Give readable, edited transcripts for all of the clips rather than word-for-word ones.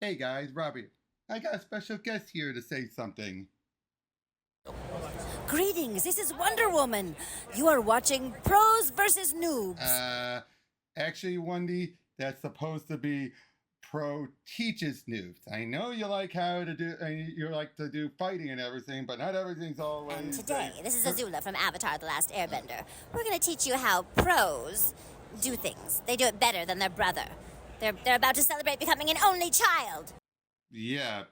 Hey guys, Robbie. I got a special guest here to say something. Greetings, this is Wonder Woman. You are watching Pros versus Noobs. Actually, Wendy, that's supposed to be Pro teaches noobs. I know you like how to do, you like to do fighting and everything, but not everything's always. And today, this is Azula from Avatar The Last Airbender. We're going to teach you how pros do things. They do it better than their brother. They're about to celebrate becoming an only child. Yeah,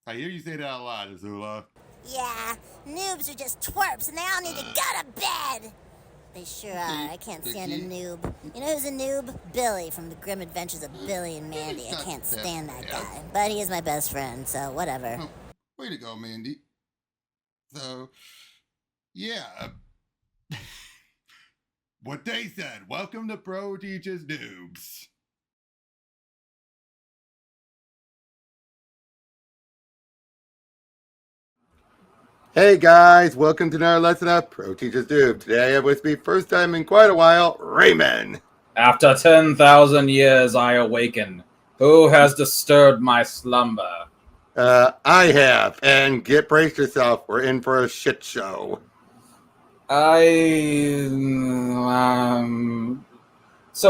I hear you say that a lot, Azula. Yeah, noobs are just twerps and they all need to go to bed. They sure are. I can't stand a noob. You know who's a noob? Billy from The Grim Adventures of Billy and Mandy. I can't stand that guy. But he is my best friend, so whatever. Oh, way to go, Mandy. So, yeah. What they said. Welcome to Pro Teaches Noobs. Hey guys, welcome to another lesson of Pro Teaches Noob. Today I have with me, first time in quite a while, Raymond. After 10,000 years I awaken. Who has disturbed my slumber? I have, and brace yourself, we're in for a shit show. So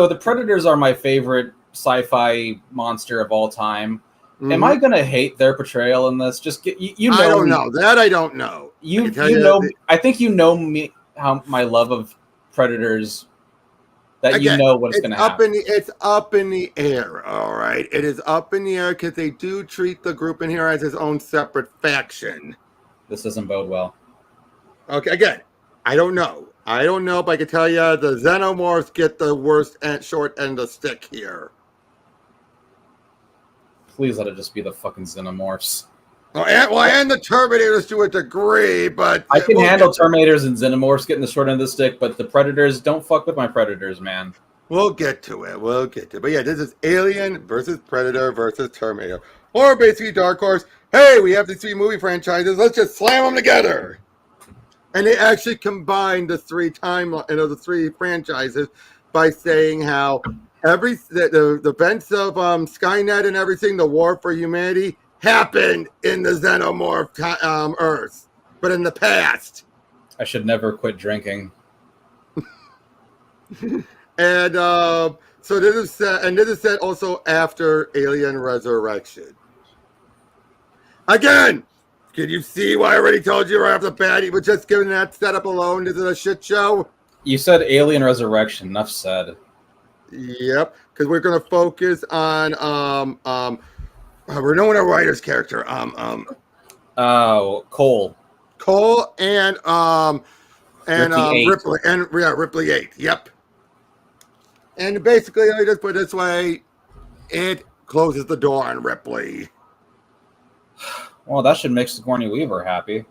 the Predators are my favorite sci-fi monster of all time. Am I gonna hate their portrayal in this? Just you know, I don't know that. I don't know. You know. I think you know me. How my love of Predators. That again, you know what's going to happen. It's up in the air. All right, it is up in the air because they do treat the group in here as its own separate faction. This doesn't bode well. Okay, again, I don't know. I don't know, but I can tell you the Xenomorphs get the worst short end of the stick here. Please let it just be the fucking Xenomorphs. Oh, and the Terminators to a degree, but... I can handle Terminators and Xenomorphs getting the short end of the stick, but the Predators, don't fuck with my Predators, man. We'll get to it. But yeah, this is Alien versus Predator versus Terminator. Or basically Dark Horse, hey, we have these three movie franchises, let's just slam them together. And they actually combined the three franchises by saying how... the events of Skynet and everything, the war for humanity, happened in the Xenomorph Earth, but in the past. I should never quit drinking. And so this is set also after Alien Ressurection. Again, can you see why I already told you right off the bat? He was just giving that setup alone. This is a shit show. You said Alien Resurrection. Enough said. Yep, because we're gonna focus on we're knowing a writer's character. Cole and Ripley and Ripley 8. Yep. And basically, I just put it this way, it closes the door on Ripley. Well, that should make Sigourney Weaver happy.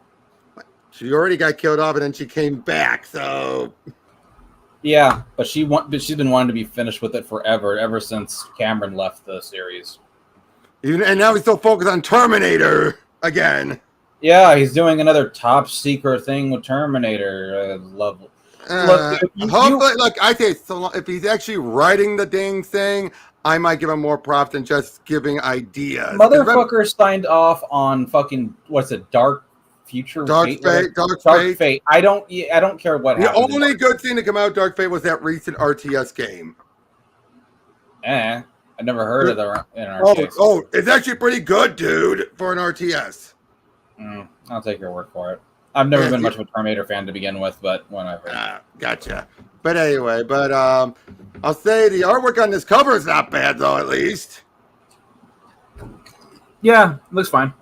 She already got killed off, and then she came back. So. Yeah, but she's been wanting to be finished with it forever, ever since Cameron left the series. And now he's still focused on Terminator again. Yeah, he's doing another top secret thing with Terminator. Lovely. Look, I say so. If he's actually writing the dang thing, I might give him more props than just giving ideas. Motherfucker signed off on fucking Dark Fate. I don't care what happened. The only good thing to come out of Dark Fate was that recent RTS game. I never heard of the RTS. Oh, it's actually pretty good, dude, for an RTS. I'll take your word for it. I've never been much of a Terminator fan to begin with, but whatever. Gotcha. But anyway, I'll say the artwork on this cover is not bad, though, at least. Yeah, looks fine.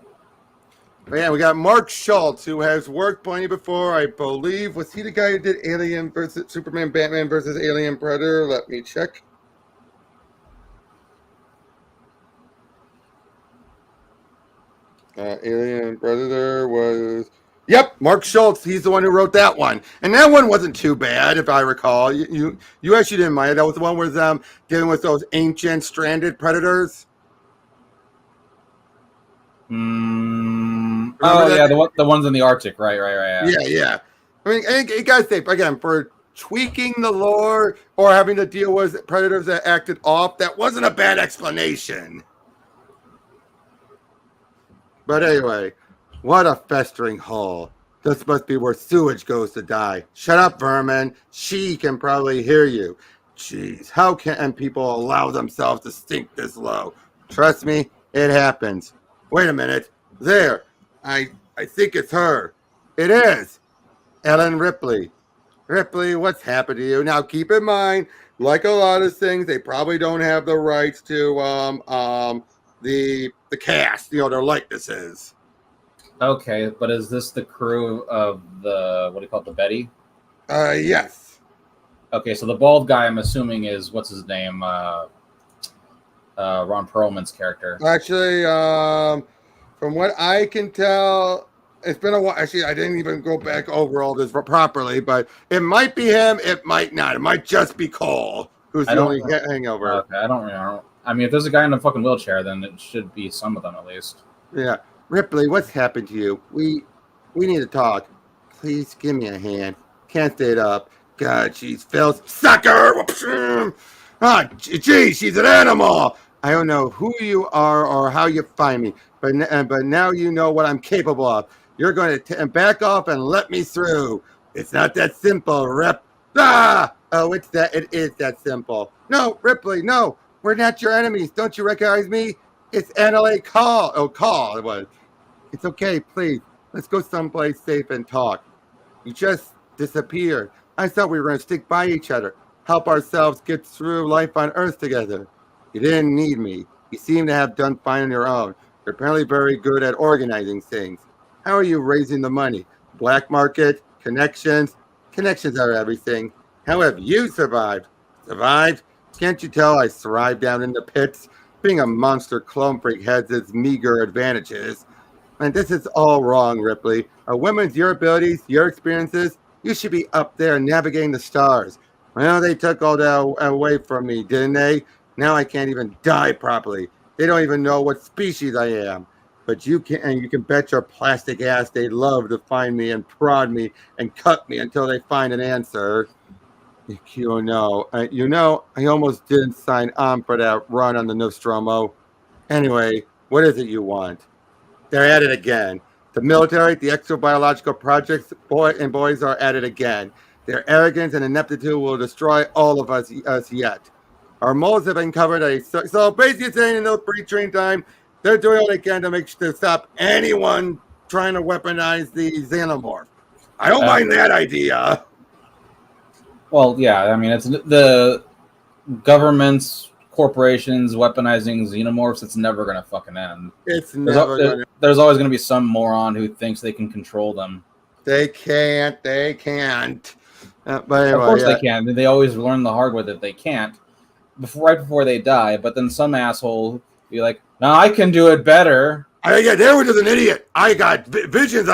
But yeah, we got Mark Schultz, who has worked plenty before. I believe, was he the guy who did Alien versus Superman, Batman versus Alien Predator? Let me check. Alien Predator was... Yep, Mark Schultz. He's the one who wrote that one. And that one wasn't too bad, if I recall. You actually didn't mind it. That was the one with dealing with those ancient stranded predators. The ones in the Arctic, right. Yeah. I mean, you gotta say, again, for tweaking the lore or having to deal with predators that acted off, that wasn't a bad explanation. But anyway, what a festering hole. This must be where sewage goes to die. Shut up, vermin. She can probably hear you. Jeez, how can people allow themselves to stink this low? Trust me, it happens. Wait a minute. There. I think it's her. It is. Ellen Ripley. Ripley, what's happened to you? Now keep in mind, like a lot of things, they probably don't have the rights to the cast, their likenesses. Okay, but is this the crew of the what do you call it, the Betty? Yes. Okay, so the bald guy, I'm assuming, is what's his name? Ron Perlman's character. Actually, from what I can tell, it's been a while. Actually, I didn't even go back over all this properly, but it might be him. It might not. It might just be Cole, who's the only hangover. Okay, I don't remember. I mean, if there's a guy in a fucking wheelchair, then it should be some of them at least. Yeah. Ripley, what's happened to you? We need to talk. Please give me a hand. Can't stay up. God, she's Phil's sucker. Ah, geez, she's an animal. I don't know who you are or how you find me, but now you know what I'm capable of. You're going to back off and let me through. It's not that simple, Rip. Ah! Oh, it is that simple. No, Ripley, no. We're not your enemies. Don't you recognize me? It's NLA Call. Oh, Call it was. It's okay, please. Let's go someplace safe and talk. You just disappeared. I thought we were going to stick by each other, help ourselves get through life on Earth together. You didn't need me. You seem to have done fine on your own. You're apparently very good at organizing things. How are you raising the money? Black market, connections. Connections are everything. How have you survived? Survived? Can't you tell I thrived down in the pits? Being a monster clone freak has its meager advantages. And this is all wrong, Ripley. Are women's your abilities, your experiences? You should be up there navigating the stars. Well, they took all that away from me, didn't they? Now I can't even die properly. They don't even know what species I am. But you can bet your plastic ass they'd love to find me and prod me and cut me until they find an answer. I almost didn't sign on for that run on the Nostromo. Anyway, what is it you want? They're at it again. The military, the exobiological projects, boys are at it again. Their arrogance and ineptitude will destroy all of us yet. Our moles have been covered. So basically saying in no pre-train time, they're doing all they can to stop anyone trying to weaponize the xenomorph. I don't mind that idea. Well, yeah, I mean, it's the governments, corporations weaponizing xenomorphs. It's never going to fucking end. There's always going to be some moron who thinks they can control them. They can't. But anyway, of course they can. They always learn the hard way that they can't right before they die. But then some asshole be like, "No, I can do it better." There was just an idiot. I got visions.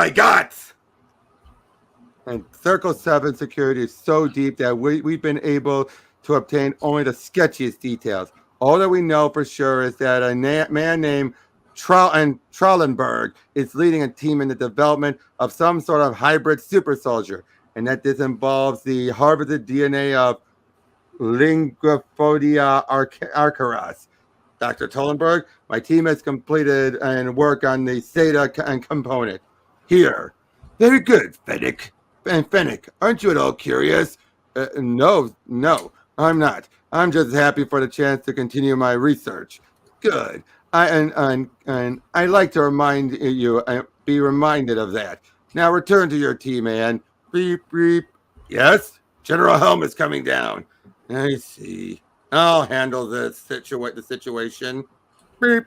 And Circle 7 security is so deep that we've been able to obtain only the sketchiest details. All that we know for sure is that a man named Trollenberg is leading a team in the development of some sort of hybrid super soldier, and that this involves the harvested DNA of Lingophodia arcaras. Dr. Trollenberg, my team has completed and work on the Theta component. Here. Very good, Fennec. And Fennec, aren't you at all curious? No, I'm not. I'm just happy for the chance to continue my research. Good. I'd like to remind you, be reminded of that. Now return to your team, man. Beep, beep. Yes? General Helm is coming down. I see. I'll handle the situation. Beep.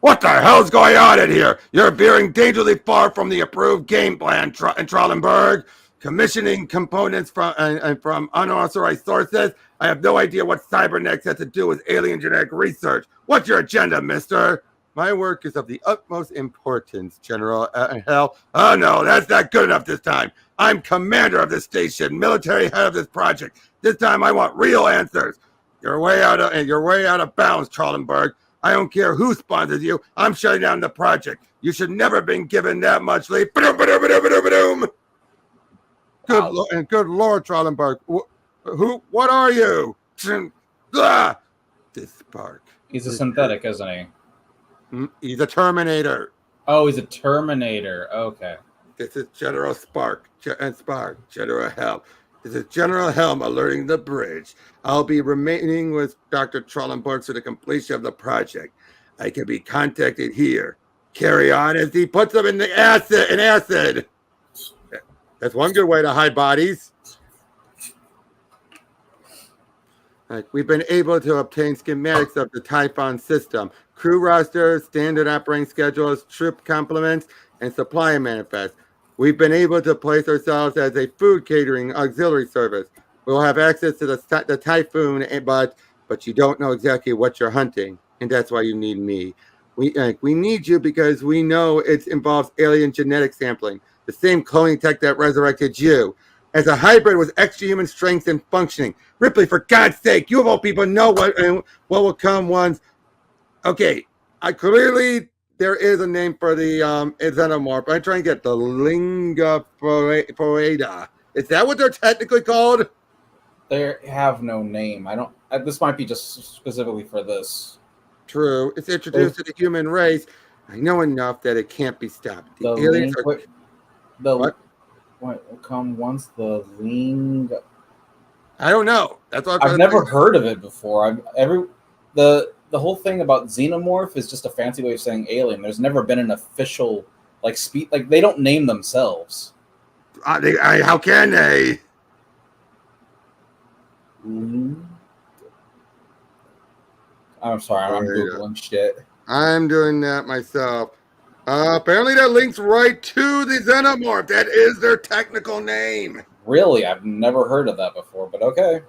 What the hell's going on in here? You're veering dangerously far from the approved game plan, Trollenberg. Commissioning components from unauthorized sources. I have no idea what cybernetics has to do with alien genetic research. What's your agenda, mister? My work is of the utmost importance, General Hell. Oh, no, that's not good enough this time. I'm commander of this station, military head of this project. This time I want real answers. You're way out of bounds, Trollenberg. I don't care who sponsors you. I'm shutting down the project. You should never have been given that much leave. Good Lord, Trollenberg. What are you? This spark. He's a synthetic, isn't he? He's a Terminator. Oh, he's a Terminator. Okay. This is General General Helm. This is General Helm alerting the bridge. I'll be remaining with Dr. Trollenborg for the completion of the project. I can be contacted here. Carry on as he puts them in the acid. That's one good way to hide bodies. We've been able to obtain schematics of the Typhon system, crew rosters, standard operating schedules, troop complements, and supply manifests. We've been able to place ourselves as a food catering auxiliary service. We'll have access to the Typhoon, but you don't know exactly what you're hunting, and that's why you need me. We need you because we know it involves alien genetic sampling, the same cloning tech that resurrected you. As a hybrid with extra human strength and functioning. Ripley, for God's sake, you of all people know what will come once. Okay, clearly there is a name for the xenomorph. I'm trying to get the Linga Parada. Is that what they're technically called? They have no name. This might be just specifically for this. True. It's introduced to the human race. I know enough that it can't be stopped. The aliens are... What will come once the Ling? I don't know. That's what I've never heard of it before. The whole thing about xenomorph is just a fancy way of saying alien. There's never been an official they don't name themselves. How can they? I'm sorry, I'm Googling shit. I'm doing that myself. Apparently that links right to the xenomorph. That is their technical name. Really? I've never heard of that before, but okay.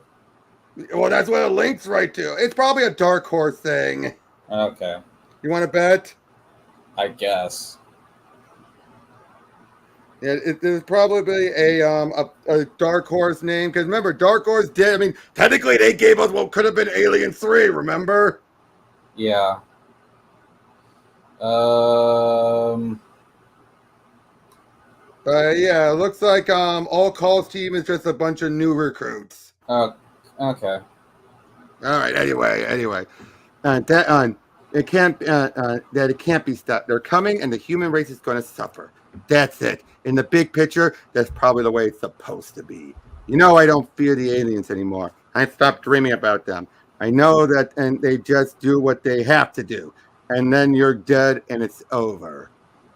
Well, that's what it links right to. It's probably a Dark Horse thing. Okay. You want to bet? I guess. Yeah, it's probably a Dark Horse name. Because remember, Dark Horse did. I mean, technically they gave us what could have been Alien 3, remember? Yeah. Yeah, it looks like All Call's team is just a bunch of new recruits. Okay. All right. Anyway, it can't be stopped. They're coming, and the human race is going to suffer. That's it. In the big picture, that's probably the way it's supposed to be. You know, I don't fear the aliens anymore. I stopped dreaming about them. I know that, and they just do what they have to do. And then you're dead and it's over.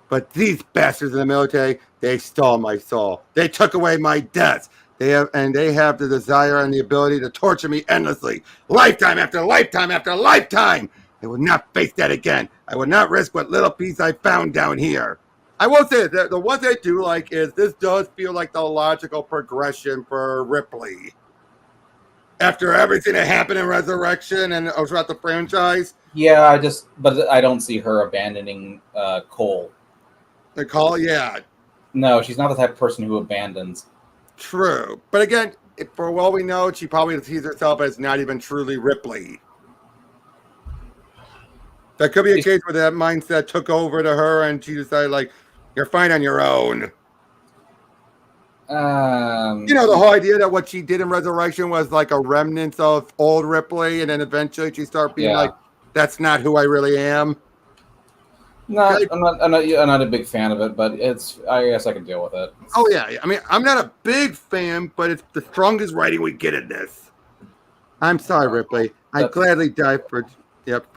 But these bastards in the military, they stole my soul. They took away my death. They have the desire and the ability to torture me endlessly. Lifetime after lifetime after lifetime. I would not face that again. I would not risk what little peace I found down here. I will say that the one thing I do like is this does feel like the logical progression for Ripley. After everything that happened in Resurrection and throughout the franchise. Yeah, but I don't see her abandoning Cole. The Cole, yeah. No, she's not the type of person who abandons. True. But again, for all we know, she probably sees herself as not even truly Ripley. That could be a case where that mindset took over to her and she decided, like, you're fine on your own. You know, the whole idea that what she did in Resurrection was like a remnant of old Ripley, and then eventually she started being like, that's not who I really am. No, I'm not a big fan of it, but I guess I can deal with it. Oh, yeah. I mean, I'm not a big fan, but it's the strongest writing we get in this. I'm sorry, Ripley. I'd gladly die for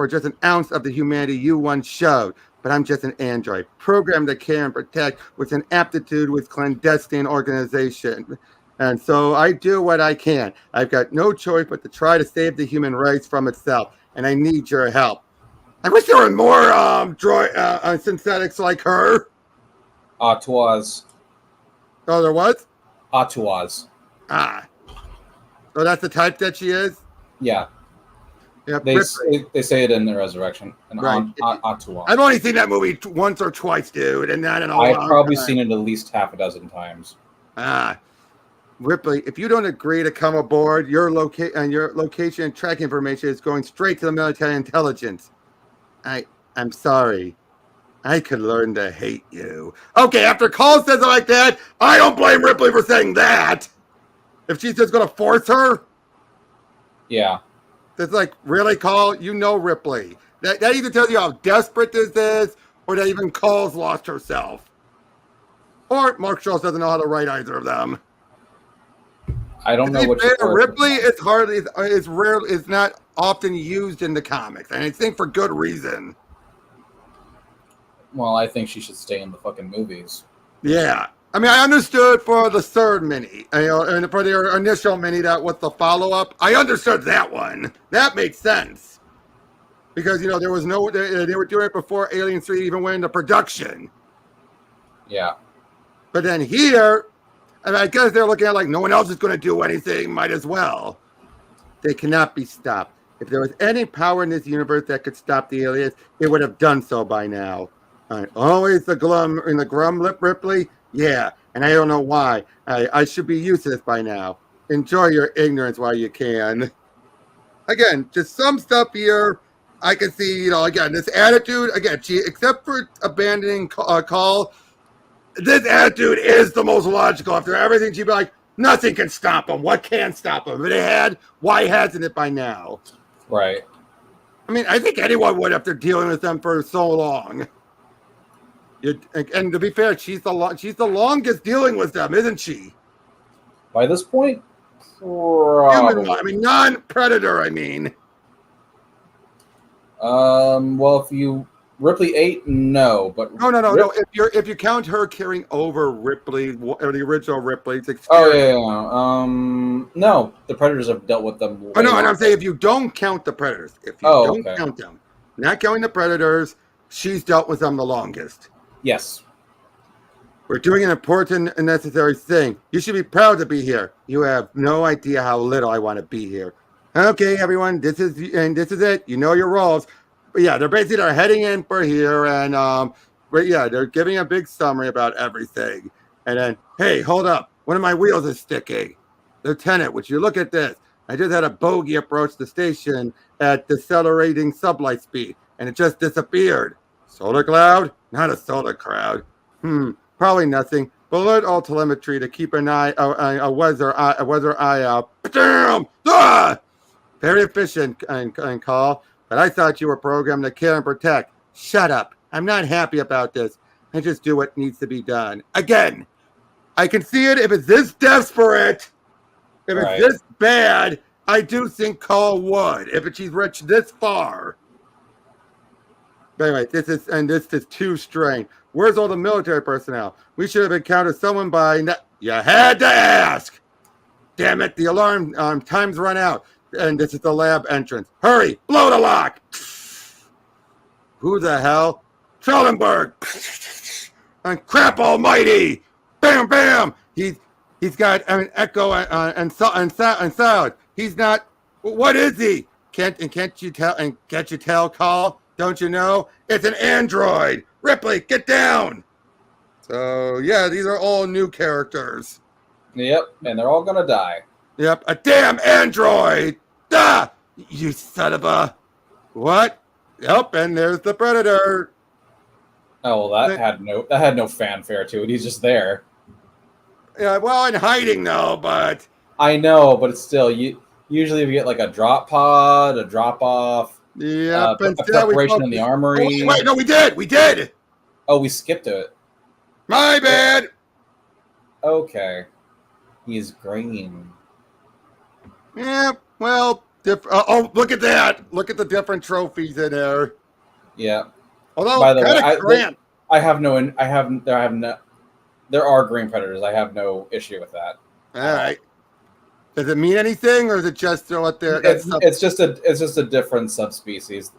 just an ounce of the humanity you once showed. But I'm just an android, programmed to care and protect with an aptitude with clandestine organization. And so I do what I can. I've got no choice but to try to save the human race from itself. And I need your help. I wish there were more synthetics like her. Autois. Oh, there was? Autois. Ah. So that's the type that she is? Yeah. Yeah, they say it in the Resurrection. Right. Autois. I've only seen that movie once or twice, dude, and not in a I've long probably time. seen it at least half a dozen times. Ripley, if you don't agree to come aboard, your location and track information is going straight to the military intelligence. I'm sorry. I could learn to hate you. Okay, after Cole says it like that, I don't blame Ripley for saying that. If she's just going to force her. Yeah. It's like, really, Cole? You know Ripley. That either tells you how desperate this is, or that even Call's lost herself. Or Mark Schultz doesn't know how to write either of them. I don't know what Ripley is rare, is not often used in the comics, and I think for good reason. Well, I think she should stay in the fucking movies. Yeah. I mean, I understood for the third mini, and for their initial mini that was the follow-up. I understood that one. That made sense. Because, there was no, they were doing it before Alien 3 even went into production. Yeah. But then here, I guess they're looking at like, no one else is going to do anything, might as well. They cannot be stopped. If there was any power in this universe that could stop the aliens, it would have done so by now. Always the grum lip Ripley? Yeah, and I don't know why. I should be used to this by now. Enjoy your ignorance while you can. Again, just some stuff here I can see, again, this attitude, again, except for abandoning Call, this attitude is the most logical. After everything, she'd be like, nothing can stop him. What can stop him? If it had, why hasn't it by now? Right. I mean, I think anyone would after dealing with them for so long. And to be fair, she's the longest dealing with them, isn't she? By this point, probably. I mean, non-Predator. I mean. Well, if you Ripley 8, no, but no. If you count her carrying over Ripley or the original Ripley, no, the Predators have dealt with them. And I'm saying if you don't count the Predators, count them, not counting the Predators, she's dealt with them the longest. Yes. We're doing an important and necessary thing. You should be proud to be here. You have no idea how little I want to be here. Okay, everyone, this is it. You know your roles. But yeah, they're heading in for here, and they're giving a big summary about everything. And then, hey, hold up. One of my wheels is sticking. Lieutenant, would you look at this? I just had a bogey approach the station at decelerating sublight speed, and it just disappeared. Solar cloud? Not a solar cloud. Probably nothing. Alert all telemetry to keep an eye, a weather eye out. Damn! Ah! Very efficient and Call, but I thought you were programmed to care and protect. Shut up. I'm not happy about this. I just do what needs to be done. Again, I can see it if it's this desperate, if it's this bad, I do think Call would, if she's reached this far. But anyway, this is too strange. Where's all the military personnel? We should have encountered someone by now. You had to ask. Damn it, the alarm time's run out. And this is the lab entrance. Hurry, blow the lock. Who the hell? Trellenberg. And crap almighty. Bam, bam. He's got an echo and sound. He's not. What is he? Can't you tell, Call? Don't you know? It's an android. Ripley, get down. So yeah, these are all new characters. Yep, and they're all gonna die. Yep, a damn android! Ah! You son of a... What? Yep, and there's the Predator. Oh, well, that had no fanfare to it. He's just there. Yeah, well, in hiding though, but... I know, but it's still... Usually we get like a drop pod, a drop off, a preparation in the armory. Oh, wait, no, we did! Oh, we skipped it. My bad! Okay. He's green. Yeah, well, look at that! Look at the different trophies in there. Yeah. Although, by the way, there are green Predators. I have no issue with that. All right. Does it mean anything, or is it just throw it there? It's just a different subspecies.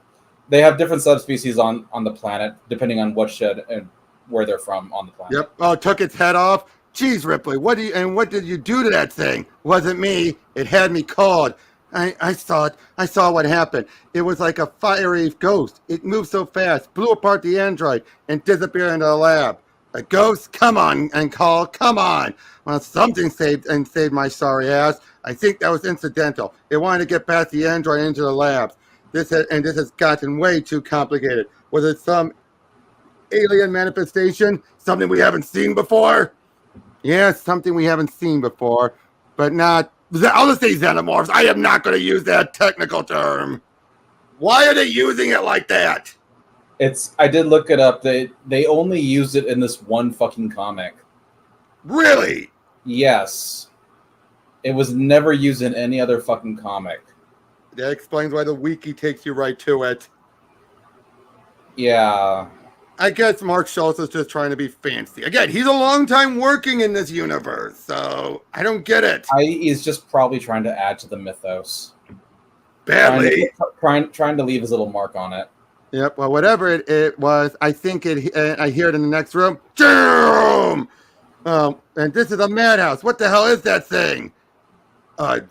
They have different subspecies on the planet depending on what shed and where they're from on the planet. Yep. Oh, it took its head off. Jeez, Ripley, what did you do to that thing? Wasn't me. It had me called. I saw it. I saw what happened. It was like a fiery ghost. It moved so fast, blew apart the android, and disappeared into the lab. A ghost? Come on, and Call, come on. Well, something saved my sorry ass. I think that was incidental. It wanted to get past the android into the labs. This has gotten way too complicated. Was it some alien manifestation? Something we haven't seen before? Yes, something we haven't seen before, but not... I'll just say xenomorphs. I am not going to use that technical term. Why are they using it like that? I did look it up. They only used it in this one fucking comic. Really? Yes. It was never used in any other fucking comic. That explains why the wiki takes you right to it. Yeah. I guess Mark Schultz is just trying to be fancy. Again, he's a long time working in this universe, so I don't get it. He's just probably trying to add to the mythos. Badly. Trying to leave his little mark on it. Yep, well, whatever it was, I think I hear it in the next room. Boom! And this is a madhouse. What the hell is that thing?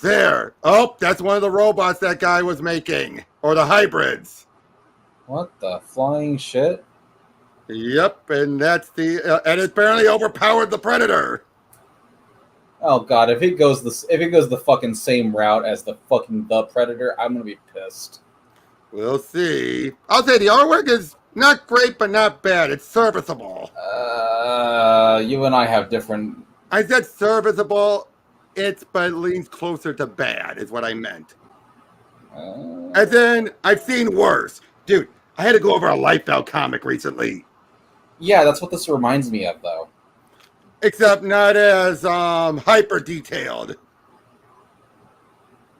There. Oh, that's one of the robots that guy was making. Or the hybrids. What the flying shit? Yep, and that's and it apparently overpowered the Predator. Oh god, if it goes the fucking same route as the Predator, I'm gonna be pissed. We'll see. I'll say the artwork is not great, but not bad. It's serviceable. You and I have different. I said serviceable. But it leans closer to bad, is what I meant. And then I've seen worse, dude. I had to go over a Lifebound comic recently. Yeah, that's what this reminds me of, though. Except not as hyper detailed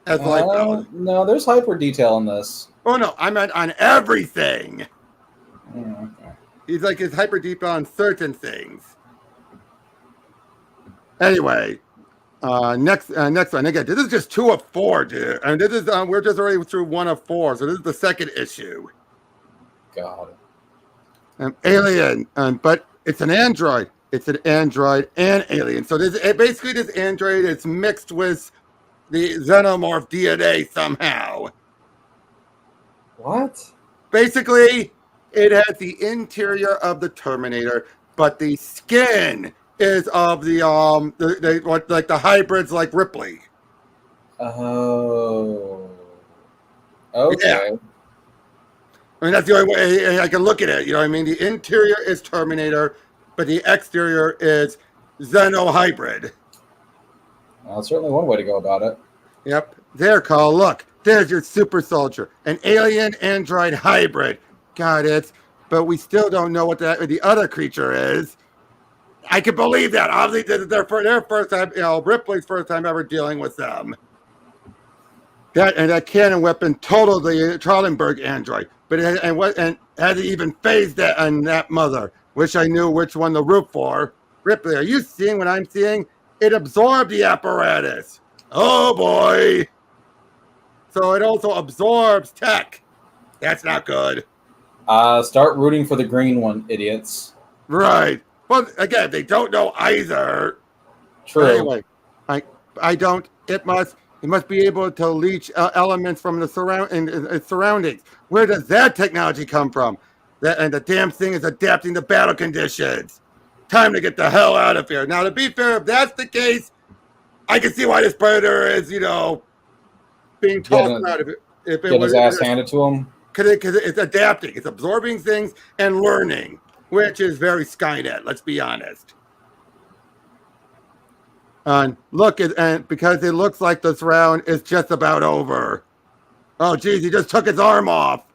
as Lifebound. No, there's hyper detail in this. Oh no, I meant on everything. Okay. He's like his hyper detail on certain things. Anyway, next one. Again, this is just 2 of 4, dude. And this is we're just already through 1 of 4, so this is the second issue. God. Alien, but it's an android. It's an android and alien. So basically this android is mixed with the xenomorph DNA somehow. What? Basically, it has the interior of the Terminator, but the skin is of the like the hybrids like Ripley. Oh. Okay. Yeah. I mean, that's the only way I can look at it. You know what I mean? The interior is Terminator, but the exterior is Xeno-hybrid. Well, that's certainly one way to go about it. Yep. There, Carl. Look. There's your super soldier. An alien android hybrid. Got it. But we still don't know what the other creature is. I can believe that. Obviously, this is their first time, Ripley's first time ever dealing with them. That cannon weapon totaled the Trollenberg android. But hasn't even phased that on that mother. Wish I knew which one to root for. Ripley, are you seeing what I'm seeing? It absorbed the apparatus. Oh boy. So it also absorbs tech. That's not good. Start rooting for the green one, idiots. Right. Well, again, they don't know either. True. Anyway, I don't. It must be able to leach elements from the surroundings. Where does that technology come from? And the damn thing is adapting to battle conditions. Time to get the hell out of here. Now, to be fair, if that's the case, I can see why this Predator is, being tossed out of it. If it was his ass handed to him. Because it's adapting, it's absorbing things and learning, which is very Skynet. Let's be honest. And look, and because it looks like this round is just about over. Oh, geez, he just took his arm off.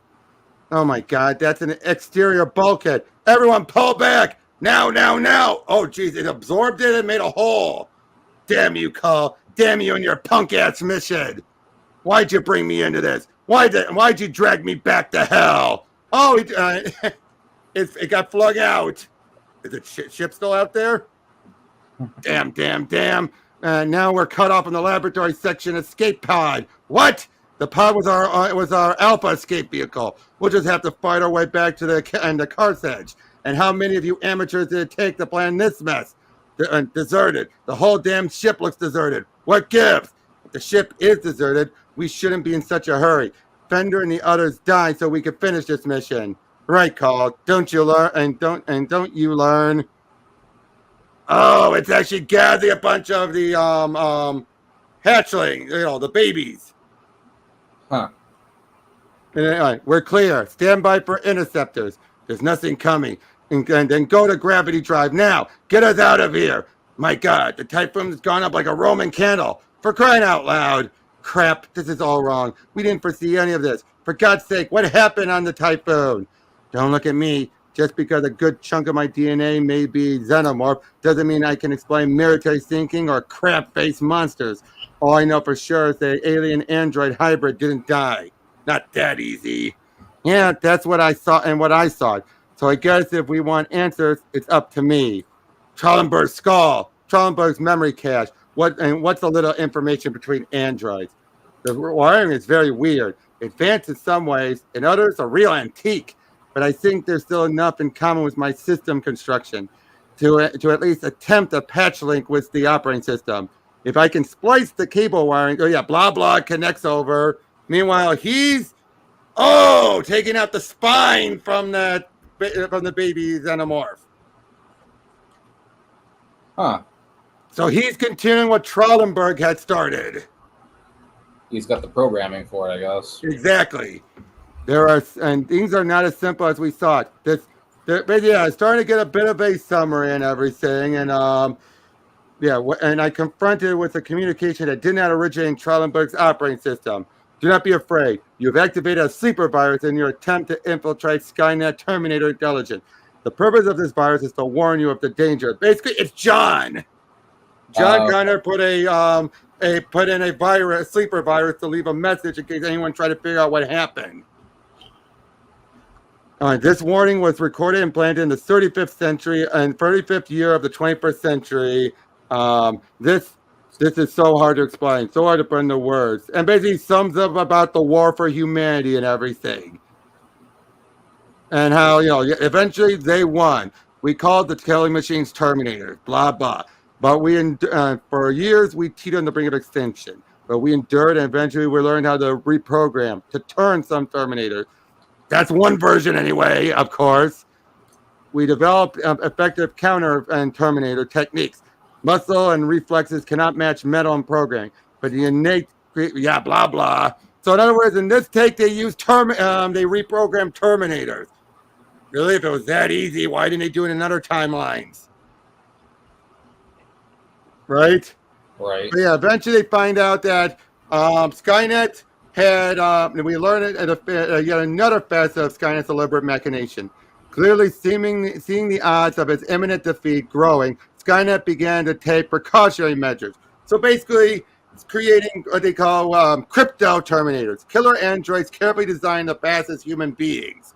Oh my God, that's an exterior bulkhead. Everyone, pull back now, now, now! Oh, geez, it absorbed it and made a hole. Damn you, Carl! Damn you and your punk ass mission! Why'd you bring me into this? Why'd you drag me back to hell? Oh, it got flung out. Is the ship still out there? Damn. Now we're cut off in the laboratory section escape pod. What? The pod was our Alpha escape vehicle. We'll just have to fight our way back to the Carthage. And how many of you amateurs did it take to plan this mess? Deserted. The whole damn ship looks deserted. What gives? If the ship is deserted, we shouldn't be in such a hurry. Fender and the others died so we could finish this mission. Right, Carl. Don't you learn? And don't you learn? Oh, it's actually gathering a bunch of the hatchling, the babies. Huh. Anyway, we're clear. Stand by for interceptors. There's nothing coming. And then go to gravity drive now. Get us out of here. My God, the typhoon has gone up like a Roman candle. For crying out loud. Crap, this is all wrong. We didn't foresee any of this. For God's sake, what happened on the Typhoon? Don't look at me. Just because a good chunk of my DNA may be xenomorph doesn't mean I can explain military thinking or crab-faced monsters. All I know for sure is the alien-android hybrid didn't die. Not that easy. Yeah, that's what I saw and what I saw. So I guess if we want answers, it's up to me. Trellenberg's skull, Trellenberg's memory cache. What's a little information between androids? The wiring is very weird. Advanced in some ways, in others, a real antique. But I think there's still enough in common with my system construction to at least attempt a patch link with the operating system. If I can splice the cable wiring, blah, blah, connects over. Meanwhile, he's, taking out the spine from the baby xenomorph. Huh. So he's continuing what Trellenberg had started. He's got the programming for it, I guess. Exactly. And things are not as simple as we thought. It's starting to get a bit of a summary and everything. And and I confronted it with a communication that did not originate in Trellenberg's operating system. Do not be afraid. You've activated a sleeper virus in your attempt to infiltrate Skynet Terminator intelligence. The purpose of this virus is to warn you of the danger. Basically, it's John. John Connor put in a sleeper virus to leave a message in case anyone tried to figure out what happened. This warning was recorded and planted in the 35th century and 35th year of the 21st century. This is so hard to explain, so hard to put into words, and basically sums up about the war for humanity and everything, and how eventually they won. We called the killing machines Terminators, blah blah. But for years we teetered on the brink of extinction. But we endured, and eventually we learned how to reprogram to turn some Terminators. That's one version anyway, of course. We developed effective counter and Terminator techniques. Muscle and reflexes cannot match metal and programming, but the innate, blah, blah. So in other words, in this take, they used they reprogrammed Terminators. Really, if it was that easy, why didn't they do it in other timelines? Right? Right. But eventually they find out that Skynet had, we learned it at yet another facet of Skynet's deliberate machination. Clearly seeing the odds of its imminent defeat growing, Skynet began to take precautionary measures. So basically, it's creating what they call crypto Terminators. Killer androids carefully designed to pass as human beings.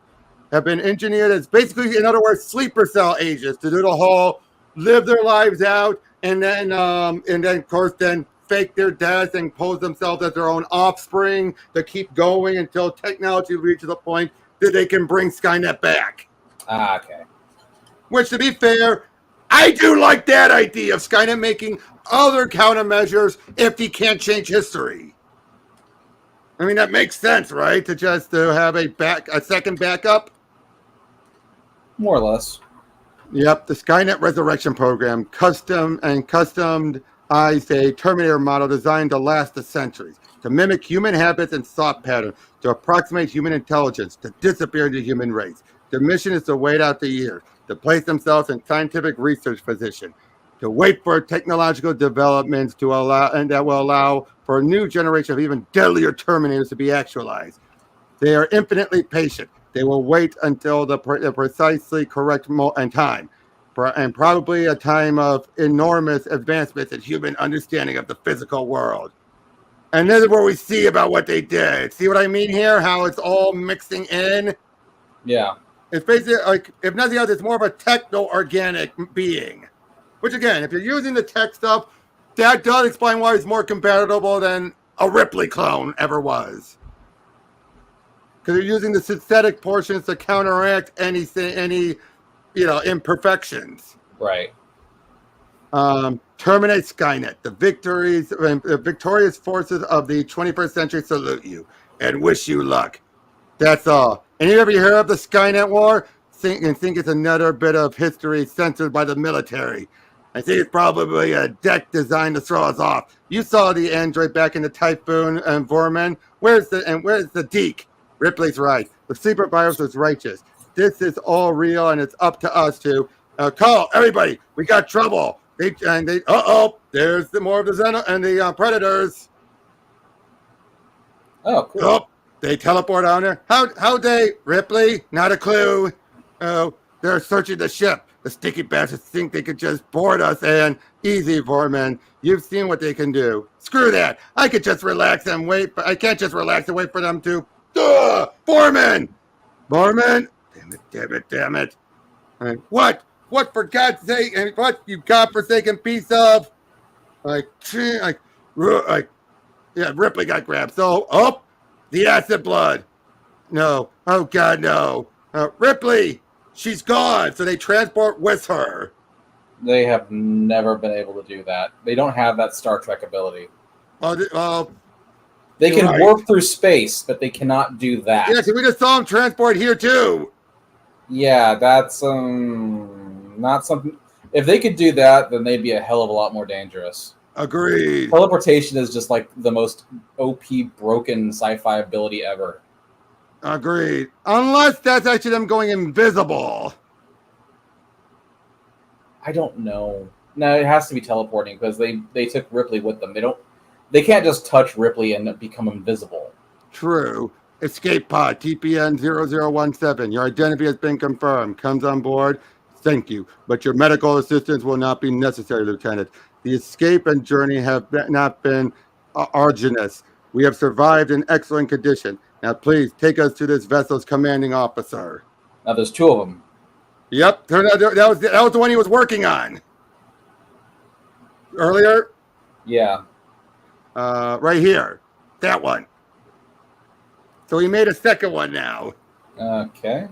Have been engineered as basically, in other words, sleeper cell agents to do the whole live their lives out and then of course, fake their deaths and pose themselves as their own offspring to keep going until technology reaches a point that they can bring Skynet back. Okay. Which, to be fair, I do like that idea of Skynet making other countermeasures if he can't change history. I mean, that makes sense, right? To have a second backup. More or less. Yep, the Skynet Resurrection program customized a Terminator model designed to last the centuries, to mimic human habits and thought patterns, to approximate human intelligence, to disappear into human race. Their mission is to wait out the years, to place themselves in scientific research position, to wait for technological developments that will allow for a new generation of even deadlier Terminators to be actualized. They are infinitely patient. They will wait until the precisely correct time, and probably a time of enormous advancements in human understanding of the physical world. And this is where we see about what they did. See what I mean here? How it's all mixing in? Yeah. It's basically like, if nothing else, it's more of a techno-organic being. Which again, if you're using the tech stuff, that does explain why it's more compatible than a Ripley clone ever was. Because you're using the synthetic portions to counteract any imperfections. Right. Terminate Skynet. The victorious forces of the 21st century salute you and wish you luck. That's all. And you ever hear of the Skynet War? Think it's another bit of history censored by the military. I think it's probably a deck designed to throw us off. You saw the android back in the Typhoon and Vorman. Where's the Deke? Ripley's right. The sleeper virus was righteous. This is all real, and it's up to us to call everybody. We got trouble. There's more of the Predators. Oh, cool. Oh, They teleport on her. How they, Ripley? Not a clue. Oh, they're searching the ship. The sticky bastards think they could just board us and easy, Foreman. You've seen what they can do. Screw that. I could just relax and wait, but I can't just relax and wait for them to. Foreman! Foreman! Damn it. What? What, for God's sake? And what, you godforsaken piece of? Yeah, Ripley got grabbed. So, the acid blood. No. Oh, God, no. Ripley, she's gone. So they transport with her. They have never been able to do that. They don't have that Star Trek ability. They can warp through space, but they cannot do that. Yeah, because we just saw them transport here, too. Yeah, that's not something... If they could do that, then they'd be a hell of a lot more dangerous. Agreed. Teleportation is just like the most OP broken sci-fi ability ever. Agreed. Unless that's actually them going invisible. I don't know. No, it has to be teleporting because they took Ripley with them. They can't just touch Ripley and become invisible. True. Escape pod TPN 0017. Your identity has been confirmed. Comes on board. Thank you. But your medical assistance will not be necessary, Lieutenant. The escape and journey have not been arduous. We have survived in excellent condition. Now, please take us to this vessel's commanding officer. Now, there's two of them. Yep, turned out that was the one he was working on earlier. Yeah. Right here, that one. So he made a second one now. Okay.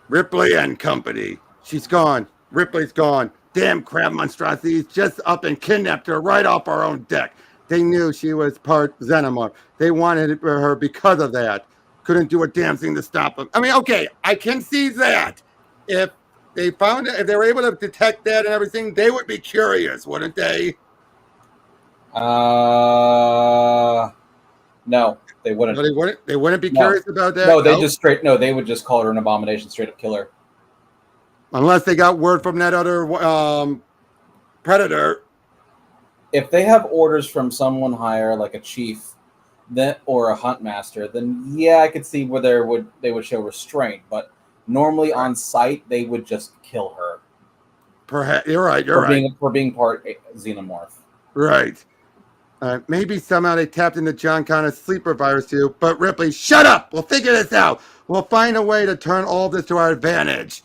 Ripley and company. She's gone. Ripley's gone. Damn crab monstrosities just up and kidnapped her right off our own deck. They knew she was part xenomorph. They wanted her because of that. Couldn't do a damn thing to stop them. I mean, okay, I can see that. If they found it, if they were able to detect that and everything, they would be curious, wouldn't they? No, they wouldn't. No, they wouldn't be curious about that. No, they would just call her an abomination, straight up kill her. Unless they got word from that other predator. If they have orders from someone higher, like a chief, or a hunt master, then yeah, I could see where they would show restraint. But normally on site, they would just kill her. Perhaps you're right. For being part xenomorph. Right. Maybe somehow they tapped into John Connor's sleeper virus too. But Ripley, shut up! We'll figure this out. We'll find a way to turn all this to our advantage.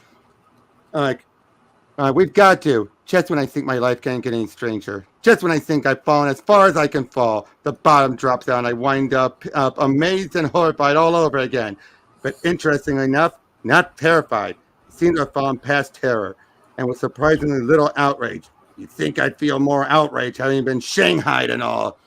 We've got to. Just when I think my life can't get any stranger. Just when I think I've fallen as far as I can fall, the bottom drops out and I wind up amazed and horrified all over again. But interestingly enough, not terrified. I seem to have fallen past terror and with surprisingly little outrage. You'd think I'd feel more outrage having been shanghaied and all.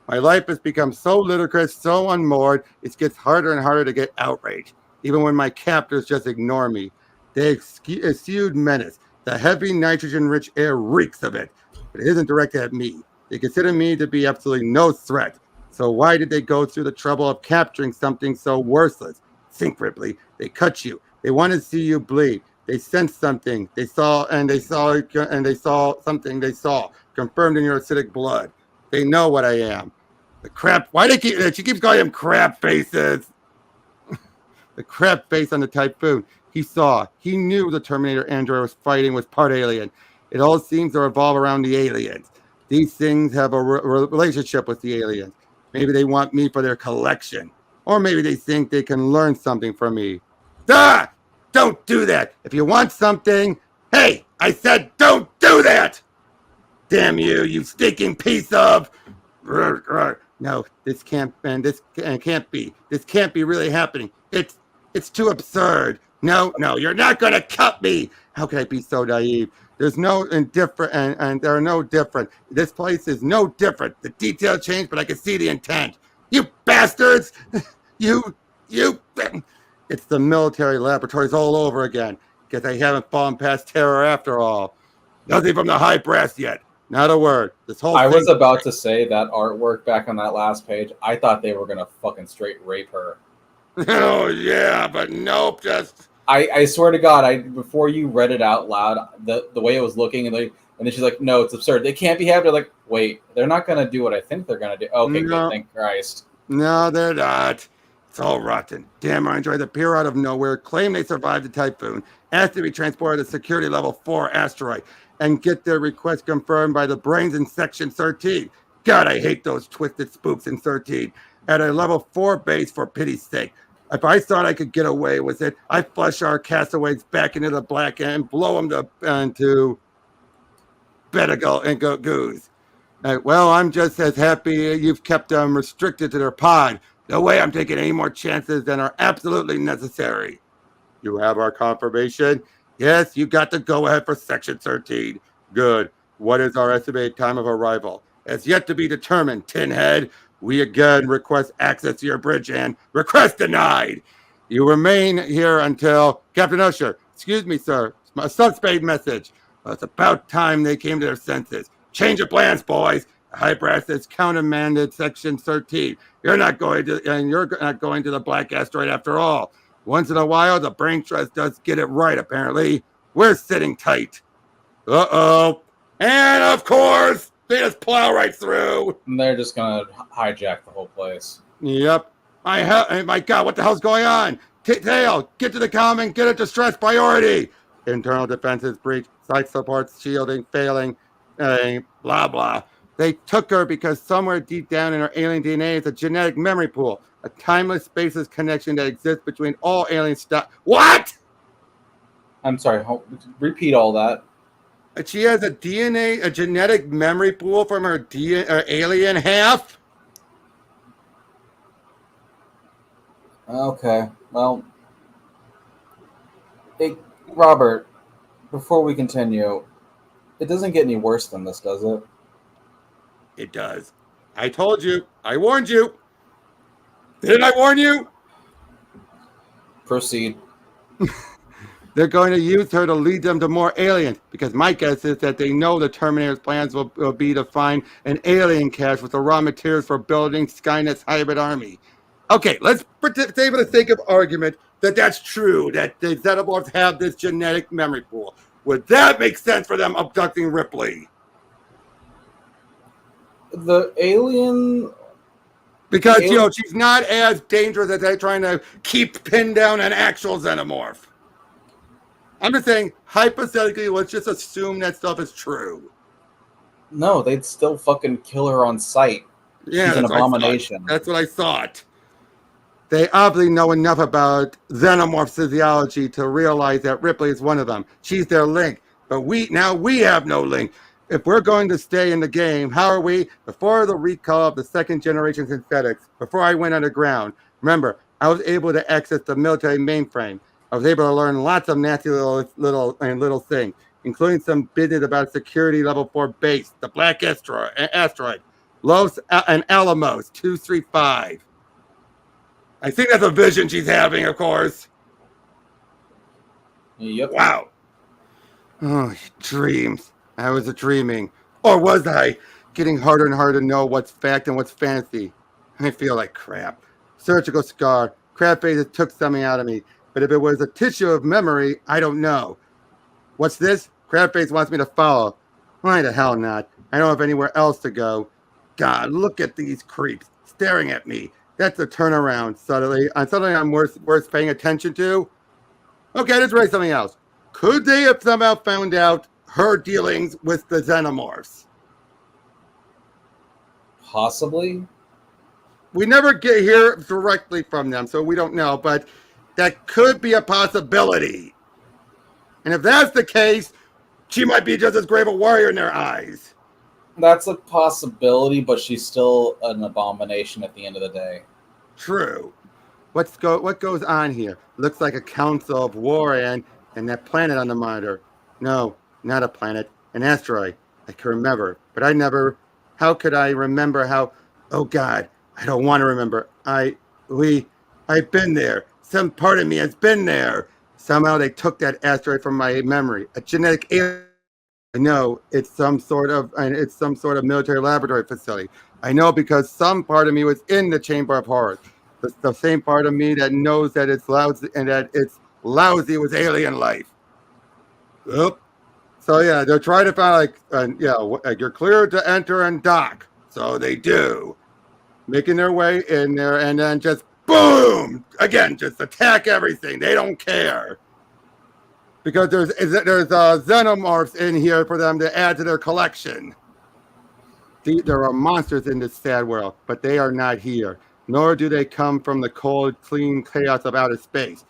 My life has become so ludicrous, so unmoored, it gets harder and harder to get outraged, even when my captors just ignore me. They exude menace. The heavy nitrogen-rich air reeks of it, but it isn't directed at me. They consider me to be absolutely no threat. So why did they go through the trouble of capturing something so worthless? Think, Ripley. They cut you. They want to see you bleed. They sensed something. They saw something they saw confirmed in your acidic blood. They know what I am. The crap. She keeps calling them crap faces. The crap face on the Typhoon. He knew the Terminator android was fighting was part alien. It all seems to revolve around the aliens. These things have a relationship with the aliens. Maybe they want me for their collection. Or maybe they think they can learn something from me. Don't do that. If you want something, hey, I said don't do that. Damn you, you stinking piece of... No, this can't be. This can't be really happening. It's too absurd. No, you're not going to cut me. How can I be so naive? There's no indifferent, and there are no different. This place is no different. The detail changed, but I can see the intent. You bastards! You! It's the military laboratories all over again. Guess I haven't fallen past terror after all. Nothing from the high brass yet. Not a word. I was about to say that artwork back on that last page. I thought they were going to fucking straight rape her. Oh, yeah, but nope, just... I swear to God, before you read it out loud, the way it was looking, and then she's like, no, it's absurd. They can't be happy. They're like, wait, they're not going to do what I think they're going to do. Okay, no. Good, thank Christ. No, they're not. It's all rotten. Damn androids appear out of nowhere, claim they survived the typhoon, ask to be transported to security level 4 asteroid, and get their request confirmed by the brains in section 13. God, I hate those twisted spooks in 13. At a level 4 base, for pity's sake. If I thought I could get away with it, I'd flush our castaways back into the black end, blow them into Bedigal and goose. Well, I'm just as happy you've kept them restricted to their pod. No way I'm taking any more chances than are absolutely necessary. You have our confirmation? Yes, you got the go-ahead for Section 13. Good. What is our estimated time of arrival? It's yet to be determined, Tinhead. We again request access to your bridge and request denied. You remain here until... Captain Usher, excuse me, sir. It's my suspect message. Well, it's about time they came to their senses. Change of plans, boys. The High Brass has countermanded Section 13. You're not going to the black asteroid after all. Once in a while, the brain trust does get it right, apparently. We're sitting tight. Uh-oh. And, of course, they just plow right through. And they're just going to hijack the whole place. Yep. My God, what the hell's going on? Tail, get to the comm and get a distress priority. Internal defenses breach, site supports, shielding, failing, blah, blah. They took her because somewhere deep down in her alien DNA is a genetic memory pool, a timeless spaces connection that exists between all alien stuff. What? I'm sorry, repeat all that. She has a genetic memory pool from her alien half? Okay, well, Robert, before we continue, it doesn't get any worse than this, does it? It does. I told you. I warned you. Didn't I warn you? Proceed. They're going to use her to lead them to more aliens, because my guess is that they know the Terminator's plans will be to find an alien cache with the raw materials for building Skynet's hybrid army. Okay, let's say for the sake of argument that that's true, that the xenomorphs have this genetic memory pool. Would that make sense for them abducting Ripley? The alien... Because, she's not as dangerous as they're trying to keep pinned down an actual xenomorph. I'm just saying, hypothetically, let's just assume that stuff is true. No, they'd still fucking kill her on sight. Yeah, she's an abomination. That's what I thought. They obviously know enough about xenomorph physiology to realize that Ripley is one of them. She's their link. But we have no link. If we're going to stay in the game, how are we? Before the recall of the second generation synthetics, before I went underground, remember, I was able to access the military mainframe. I was able to learn lots of nasty little things, including some business about security level 4 base, the Black Asteroid, Los and Alamos 235. I think that's a vision she's having, of course. Yep. Wow. Oh, dreams. I was dreaming. Or was I? Getting harder and harder to know what's fact and what's fantasy. I feel like crap. Surgical scar. Crab faces took something out of me. But if it was a tissue of memory, I don't know. What's this? Crabface wants me to follow. Why the hell not? I don't have anywhere else to go. God, look at these creeps staring at me. That's a turnaround, suddenly I'm worth paying attention to. Okay, let's write something else. Could they have somehow found out her dealings with the xenomorphs? Possibly. We never hear directly from them, so we don't know, but that could be a possibility. And if that's the case, she might be just as great a warrior in their eyes. That's a possibility, but she's still an abomination at the end of the day. True. What goes on here? Looks like a council of war and that planet on the monitor. No, not a planet. An asteroid. I can remember, but I never... How could I remember how... Oh, God. I don't want to remember. I've been there. Some part of me has been there. Somehow they took that asteroid from my memory. A genetic alien. I know it's some sort of military laboratory facility. I know because some part of me was in the Chamber of Horrors. The same part of me that knows that it's lousy and that it's lousy with alien life. Oop. So yeah, they're trying to find you're cleared to enter and dock. So they do, making their way in there, and then just boom! Again, just attack everything. They don't care. Because there's xenomorphs in here for them to add to their collection. There are monsters in this sad world, but they are not here. Nor do they come from the cold, clean chaos of outer space.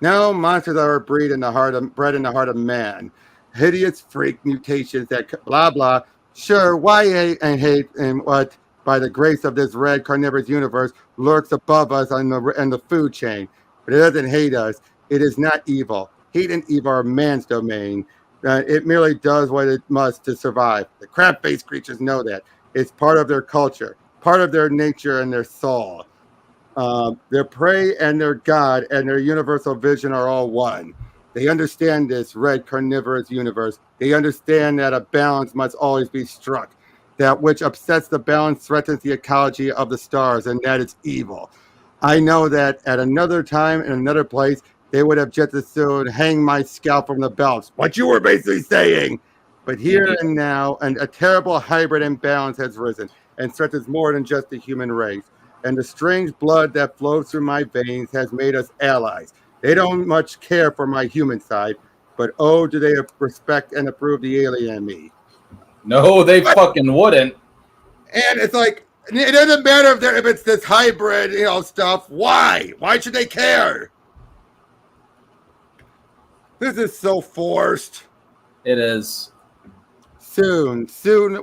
No, monsters are bred in the heart of man. Hideous freak mutations that blah blah. Sure, why hate and what, by the grace of this red carnivorous universe, lurks above us on the food chain. But it doesn't hate us. It is not evil. Hate and evil are man's domain. It merely does what it must to survive. The crab-faced creatures know that. It's part of their culture, part of their nature and their soul. Their prey and their God and their universal vision are all one. They understand this red carnivorous universe. They understand that a balance must always be struck. That which upsets the balance threatens the ecology of the stars, and that is evil. I know that at another time in another place, they would have just as soon hang my scalp from the belts. What you were basically saying. But here and now, a terrible hybrid imbalance has risen and threatens more than just the human race. And the strange blood that flows through my veins has made us allies. They don't much care for my human side, but oh, do they respect and approve the alien in me. No, they fucking wouldn't. And it's like, it doesn't matter if it's this hybrid, stuff. Why? Why should they care? This is so forced. It is. Soon,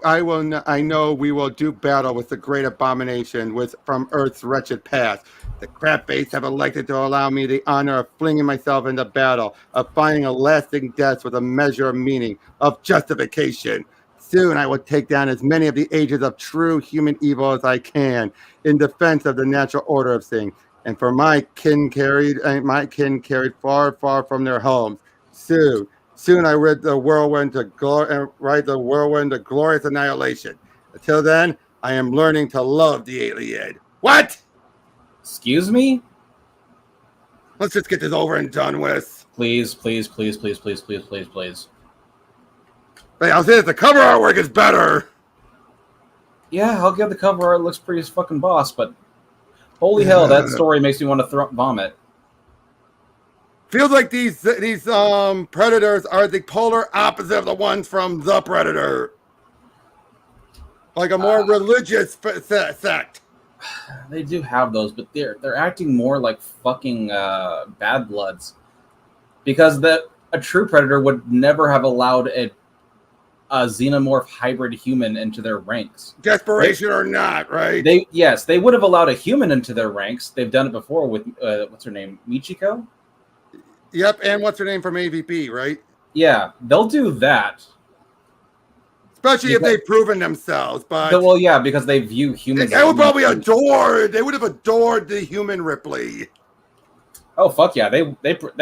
I know we will do battle with the great abomination from Earth's wretched past. The crap-based have elected to allow me the honor of flinging myself into battle, of finding a lasting death with a measure of meaning, of justification. Soon I will take down as many of the agents of true human evil as I can in defense of the natural order of things, and for my kin carried far, far from their homes. Soon I ride the whirlwind to glorious annihilation. Until then, I am learning to love the alien. What? Excuse me? Let's just get this over and done with. Please, please, please, please, please, please, please, please. Hey, I'll say that the cover artwork is better. Yeah, I'll give the cover art. It looks pretty fucking boss, but holy hell, that story makes me want to vomit. Feels like these predators are the polar opposite of the ones from The Predator. Like a more religious sect. They do have those, but they're acting more like fucking bad bloods. Because a true predator would never have allowed a xenomorph hybrid human into their ranks. Desperation or not, right? They would have allowed a human into their ranks. They've done it before with what's her name, Michiko. Yep, and what's her name from AVP, right? Yeah, they'll do that. Especially if they've proven themselves, but well, yeah, because they view humans. They would probably adore. They would have adored the human Ripley. Oh fuck yeah! They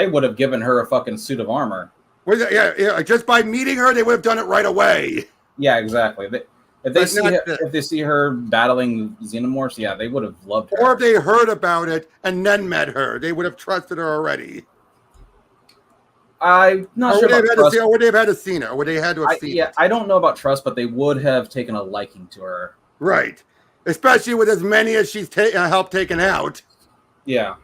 would have given her a fucking suit of armor. Yeah. Just by meeting her, they would have done it right away. Yeah, exactly. If they see her battling xenomorphs, yeah, they would have loved her. Or if they heard about it and then met her, they would have trusted her already. I'm not sure about trust. Or would they have had to seen her? Or would they had to have seen it? I don't know about trust, but they would have taken a liking to her. Right. Especially with as many as she's helped taken out. Yeah.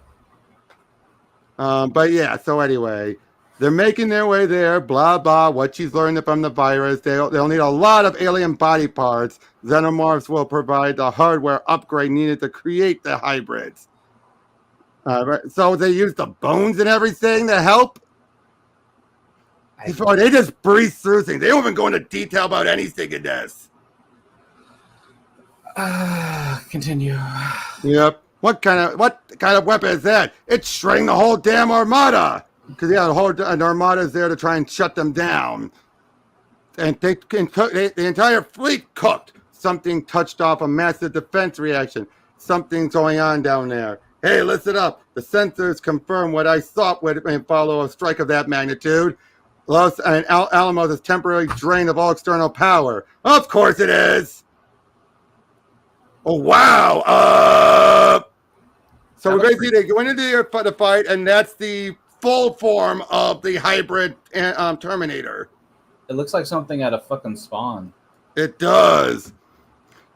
But yeah, so anyway, they're making their way there, blah, blah, what she's learned from the virus. They'll need a lot of alien body parts. Xenomorphs will provide the hardware upgrade needed to create the hybrids. So they use the bones and everything to help? They just breeze through things. They don't even go into detail about anything in this. Continue. Yep. What kind of weapon is that? It's shredding the whole damn armada. Because an armada is there to try and shut them down. And the entire fleet cooked. Something touched off a massive defense reaction. Something's going on down there. Hey, listen up. The sensors confirm what I thought would follow a strike of that magnitude. Los Alamos is temporarily drained of all external power. Of course it is. Oh, wow. So basically they go into the fight, and that's the full form of the hybrid Terminator. It looks like something out of fucking Spawn. It does.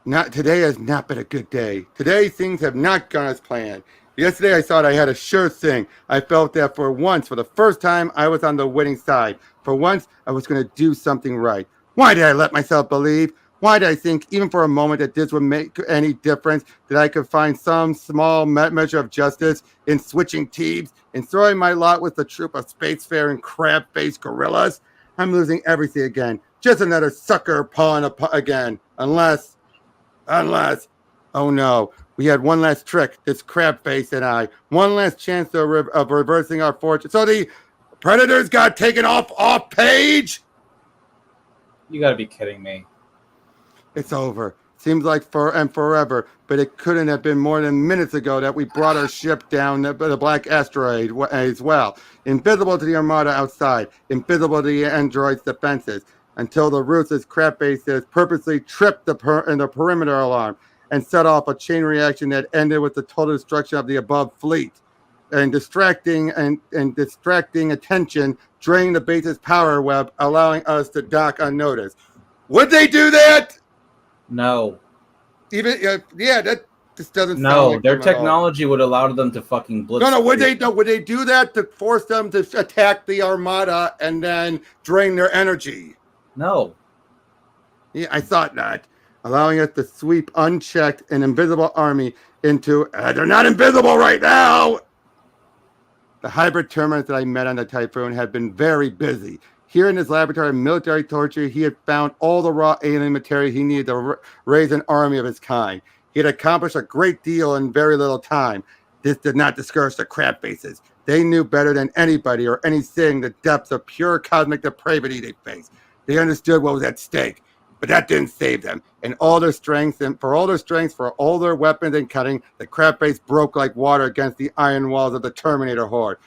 Today has not been a good day. Today things have not gone as planned. Yesterday I thought I had a sure thing. I felt that for once, for the first time, I was on the winning side. For once, I was going to do something right. Why did I let myself believe? Why did I think, even for a moment, that this would make any difference? That I could find some small measure of justice in switching teams, in throwing my lot with the troop of spacefaring crab-faced gorillas? I'm losing everything again. Just another sucker pawn again. Unless, oh no. We had one last trick, this crab face and I. One last chance of reversing our fortune. So the Predators got taken off page? You gotta be kidding me. It's over. Seems like forever, but it couldn't have been more than minutes ago that we brought our ship down the black asteroid as well. Invisible to the armada outside, invisible to the android's defenses, until the ruthless crab faces purposely tripped the perimeter alarm and set off a chain reaction that ended with the total destruction of the above fleet. And distracting attention, draining the base's power web, allowing us to dock unnoticed. Would they do that? No. That just doesn't. No, sound like their technology would allow them to fucking blitz. No. Would they do that to force them to attack the armada and then drain their energy? No. Yeah, I thought not. Allowing us to sweep unchecked an invisible army into. They're not invisible right now. The hybrid Terminators that I met on the Typhoon had been very busy. Here in his laboratory of military torture, he had found all the raw alien material he needed to raise an army of his kind. He had accomplished a great deal in very little time. This did not discourage the crab faces. They knew better than anybody or anything the depths of pure cosmic depravity they faced. They understood what was at stake. But that didn't save them. And all their strength, for all their weapons and cutting, the crab face broke like water against the iron walls of the Terminator horde.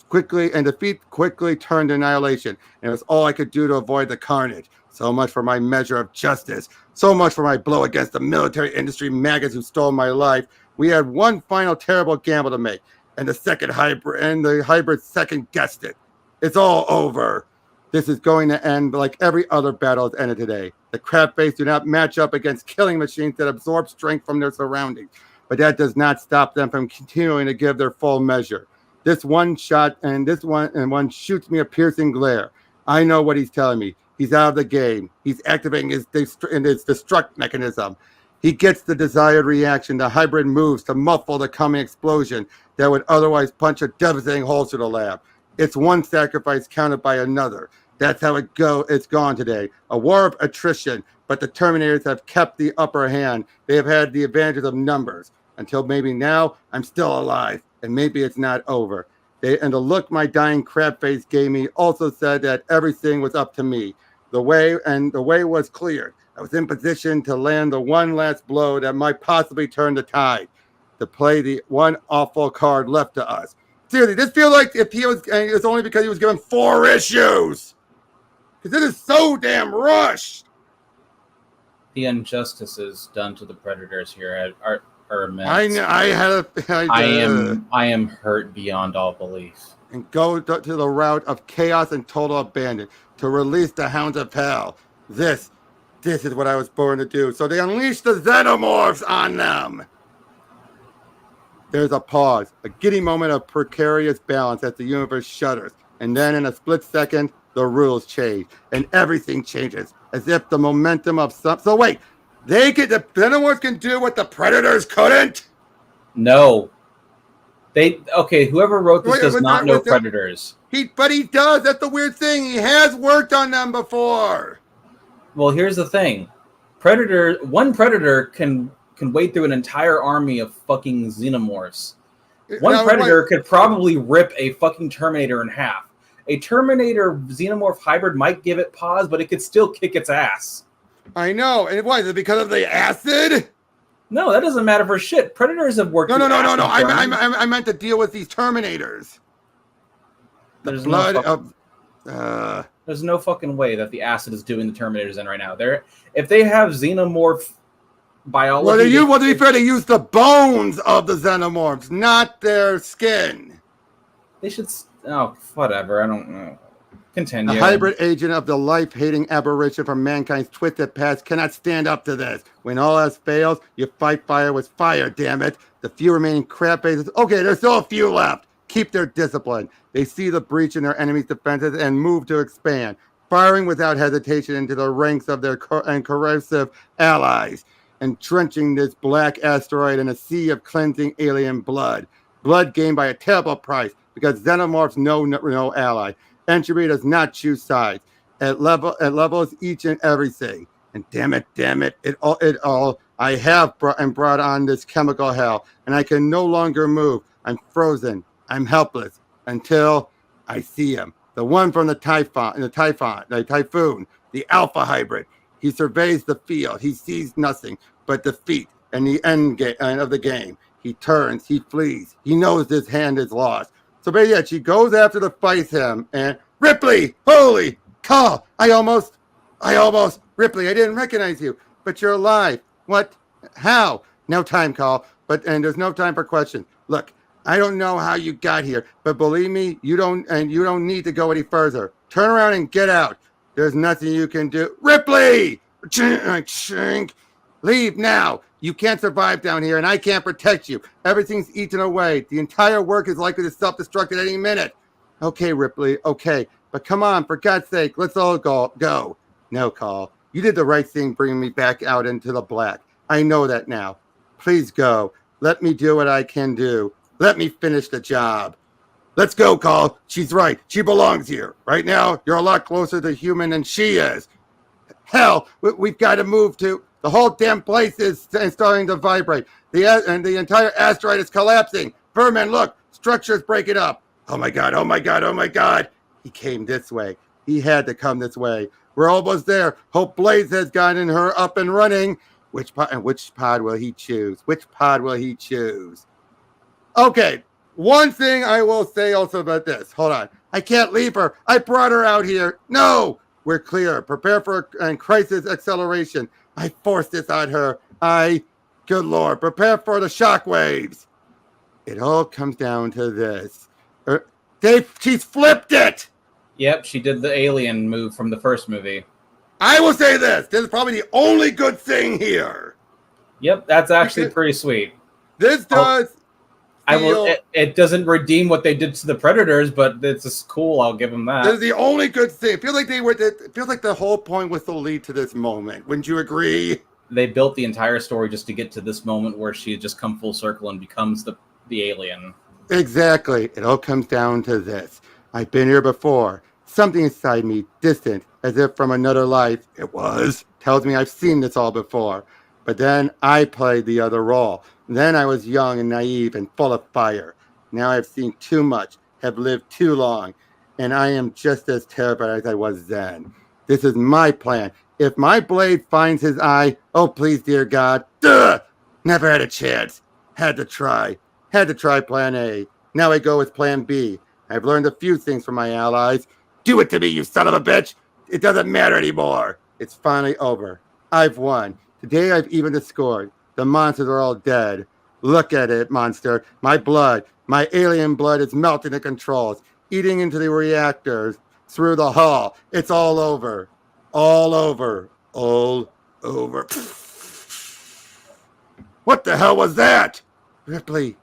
Defeat quickly turned to annihilation. And it was all I could do to avoid the carnage. So much for my measure of justice. So much for my blow against the military industry maggots who stole my life. We had one final terrible gamble to make. And the hybrid second guessed it. It's all over. This is going to end like every other battle has ended today. The crab face do not match up against killing machines that absorb strength from their surroundings. But that does not stop them from continuing to give their full measure. This one shot and one shoots me a piercing glare. I know what he's telling me. He's out of the game. He's activating his destruct mechanism. He gets the desired reaction. The hybrid moves to muffle the coming explosion that would otherwise punch a devastating hole through the lab. It's one sacrifice counted by another. That's how it's gone today. A war of attrition, but the Terminators have kept the upper hand. They have had the advantages of numbers. Until maybe now, I'm still alive, and maybe it's not over. And the look my dying crab face gave me also said that everything was up to me. The way was cleared. I was in position to land the one last blow that might possibly turn the tide, to play the one awful card left to us. Seriously, this feels like if it's only because he was given 4 issues. Because this is so damn rushed. The injustices done to the Predators here are immense. I am hurt beyond all belief. And go to the route of chaos and total abandon to release the hounds of hell. This is what I was born to do. So they unleash the xenomorphs on them. There's a pause, a giddy moment of precarious balance as the universe shudders. And then in a split second, the rules change. And everything changes. As if the momentum of some... So wait, the xenomorphs can do what the Predators couldn't? No. Whoever wrote this does not know Predators. But he does. That's the weird thing. He has worked on them before. Well, here's the thing. One Predator can wade through an entire army of fucking xenomorphs. One Predator could probably rip a fucking Terminator in half. A Terminator xenomorph hybrid might give it pause, but it could still kick its ass. I know. And why? Is it because of the acid? No, that doesn't matter for shit. Predators have worked. No. I meant to deal with these Terminators. There's no fucking way that the acid is doing the Terminators in right now. If they have xenomorph biology. Well, to be fair, they use the bones of the xenomorphs, not their skin. They should. Oh, whatever. I don't know. Continue. The hybrid agent of the life-hating aberration from mankind's twisted past cannot stand up to this. When all else fails, you fight fire with fire, damn it. The few remaining crab bases... Okay, there's still a few left. Keep their discipline. They see the breach in their enemy's defenses and move to expand, firing without hesitation into the ranks of their corrosive allies, and trenching this black asteroid in a sea of cleansing alien blood. Blood gained by a terrible price, because xenomorphs know no ally. Entropy does not choose sides. It levels each and everything. And damn it, it all I have brought on this chemical hell, and I can no longer move. I'm frozen. I'm helpless until I see him. The one from the typhoon, the alpha hybrid. He surveys the field. He sees nothing but defeat and the end of the game. He turns. He flees. He knows his hand is lost. So, but yeah, she goes after to fight him. And Ripley, holy call! I almost, Ripley, I didn't recognize you, but you're alive. What? How? No time, call. And there's no time for questions. Look, I don't know how you got here, but believe me, you don't need to go any further. Turn around and get out. There's nothing you can do. Ripley! Leave now. You can't survive down here, and I can't protect you. Everything's eaten away. The entire work is likely to self-destruct at any minute. Okay, Ripley, okay. But come on, for God's sake, let's all go. No, Call. You did the right thing bringing me back out into the black. I know that now. Please go. Let me do what I can do. Let me finish the job. Let's go, Call. She's right. She belongs here. Right now, you're a lot closer to human than she is. Hell, we've got to move to... The whole damn place is starting to vibrate. The entire asteroid is collapsing. Vermin, look. Structure's breaking up. Oh, my God. He came this way. He had to come this way. We're almost there. Hope Blaze has gotten her up and running. Which pod will he choose? Okay, one thing I will say also about this. Hold on. I can't leave her. I brought her out here. No! We're clear. Prepare for a crisis acceleration. I forced this on her. Good Lord, prepare for the shockwaves. It all comes down to this. She's flipped it! Yep, she did the alien move from the first movie. I will say this. This is probably the only good thing here. Yep, that's actually pretty sweet. This does... It doesn't redeem what they did to the Predators, but it's just cool. I'll give them that. This is the only good thing. It feels like the whole point was to lead to this moment. Wouldn't you agree? They built the entire story just to get to this moment where she had just come full circle and becomes the alien. Exactly. It all comes down to this. I've been here before. Something inside me, distant, as if from another life, tells me I've seen this all before. But then I played the other role. Then I was young and naive and full of fire. Now I've seen too much, have lived too long, and I am just as terrified as I was then. This is my plan. If my blade finds his eye, oh please, dear God, never had a chance. Had to try plan A. Now I go with plan B. I've learned a few things from my allies. Do it to me, you son of a bitch. It doesn't matter anymore. It's finally over. I've won. Today I've evened the score. The monsters are all dead. Look at it, monster. My blood, my alien blood is melting the controls, eating into the reactors, through the hull. It's all over. All over. All over. What the hell was that? Ripley,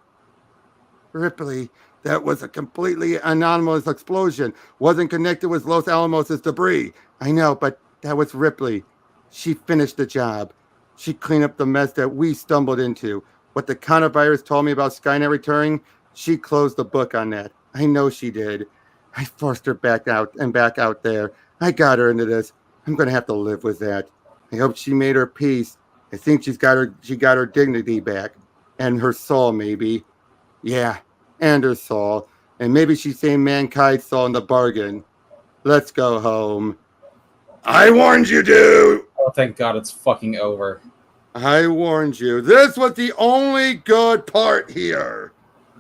that was a completely anomalous explosion. Wasn't connected with Los Alamos' debris. I know, but that was Ripley. She finished the job. She cleaned up the mess that we stumbled into. What the countervirus told me about Skynet returning, she closed the book on that. I know she did. I forced her back out there. I got her into this. I'm going to have to live with that. I hope she made her peace. I think she got her dignity back. And her soul, maybe. Yeah, and her soul. And maybe she saved mankind's soul in the bargain. Let's go home. I warned you, dude! Oh, thank God it's fucking over. I warned you. This was the only good part here.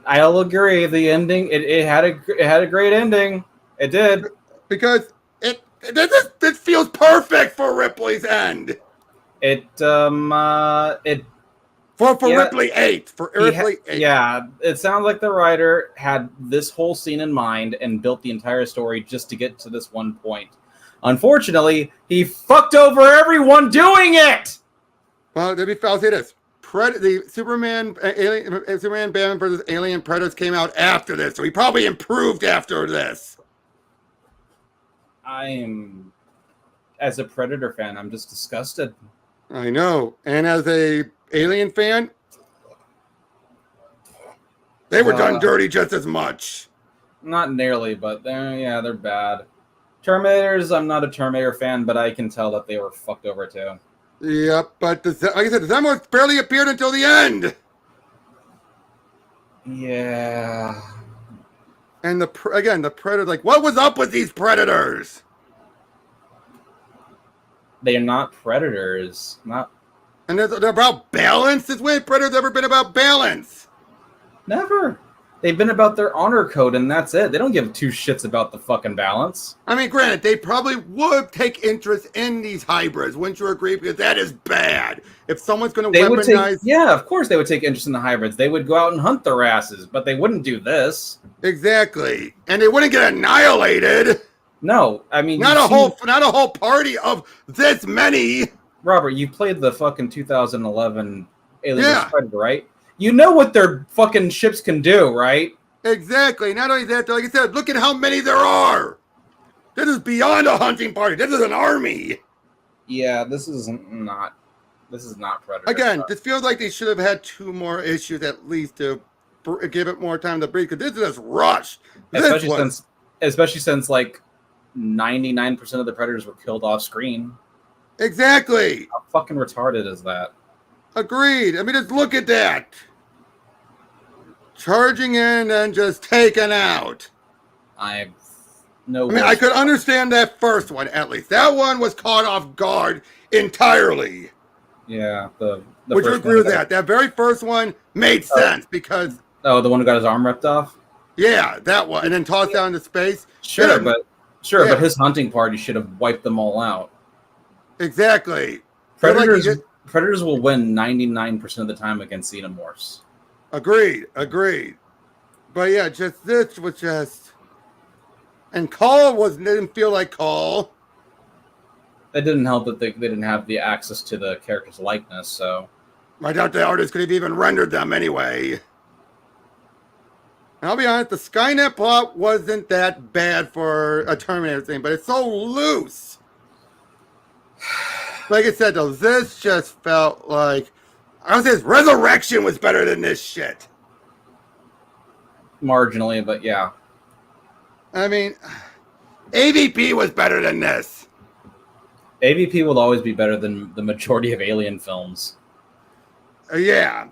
I'll agree. The ending, it had a great ending. It did. Because it feels perfect for Ripley's end. It For Ripley 8. For Ripley 8. Yeah, it sounds like the writer had this whole scene in mind and built the entire story just to get to this one point. Unfortunately, he fucked over everyone doing it! Well, I'll say this. The Superman Batman versus Alien Predators came out after this, so he probably improved after this. As a Predator fan, I'm just disgusted. I know. And as a Alien fan, they were done dirty just as much. Not nearly, but they're bad. Terminators, I'm not a Terminator fan, but I can tell that they were fucked over too. Yep, but like I said, the Xenomorphs barely appeared until the end. Yeah. And the Predator, like, what was up with these Predators? They are not Predators. And they're about balance? Since when Predators ever been about balance? Never. They've been about their honor code, and that's it. They don't give two shits about the fucking balance. I mean, granted, they probably would take interest in these hybrids. Wouldn't you agree? Because that is bad. If someone's going to weaponize... Yeah, of course they would take interest in the hybrids. They would go out and hunt their asses, but they wouldn't do this. Exactly. And they wouldn't get annihilated. No, I mean... Not a whole party of this many. Robert, you played the fucking 2011 Alien Predator, right? You know what their fucking ships can do, right? Exactly. Not only that, like I said, look at how many there are. This is beyond a hunting party. This is an army. Yeah, this is not Predator. Again, this feels like they should have had 2 more issues at least to give it more time to breathe. Because this is just rushed. Especially since like 99% of the Predators were killed off screen. Exactly. How fucking retarded is that? Agreed. I mean, just look at that. Charging in and just taken out. I could understand that first one, at least. That one was caught off guard entirely. Yeah. Would you agree with that? That very first one made sense because... Oh, the one who got his arm ripped off? Yeah, that one. And then tossed down into space. Sure, but his hunting party should have wiped them all out. Exactly. Predators will win 99% of the time against xenomorphs. Agreed. But yeah, this was just... And Call didn't feel like Call. It didn't help that they didn't have the access to the character's likeness, so... I doubt the artist could have even rendered them anyway. And I'll be honest, the Skynet plot wasn't that bad for a Terminator thing, but it's so loose. Like I said, though, this just felt like... I would say Resurrection was better than this shit. Marginally, but yeah. I mean, AVP was better than this. AVP will always be better than the majority of Alien films. Yeah.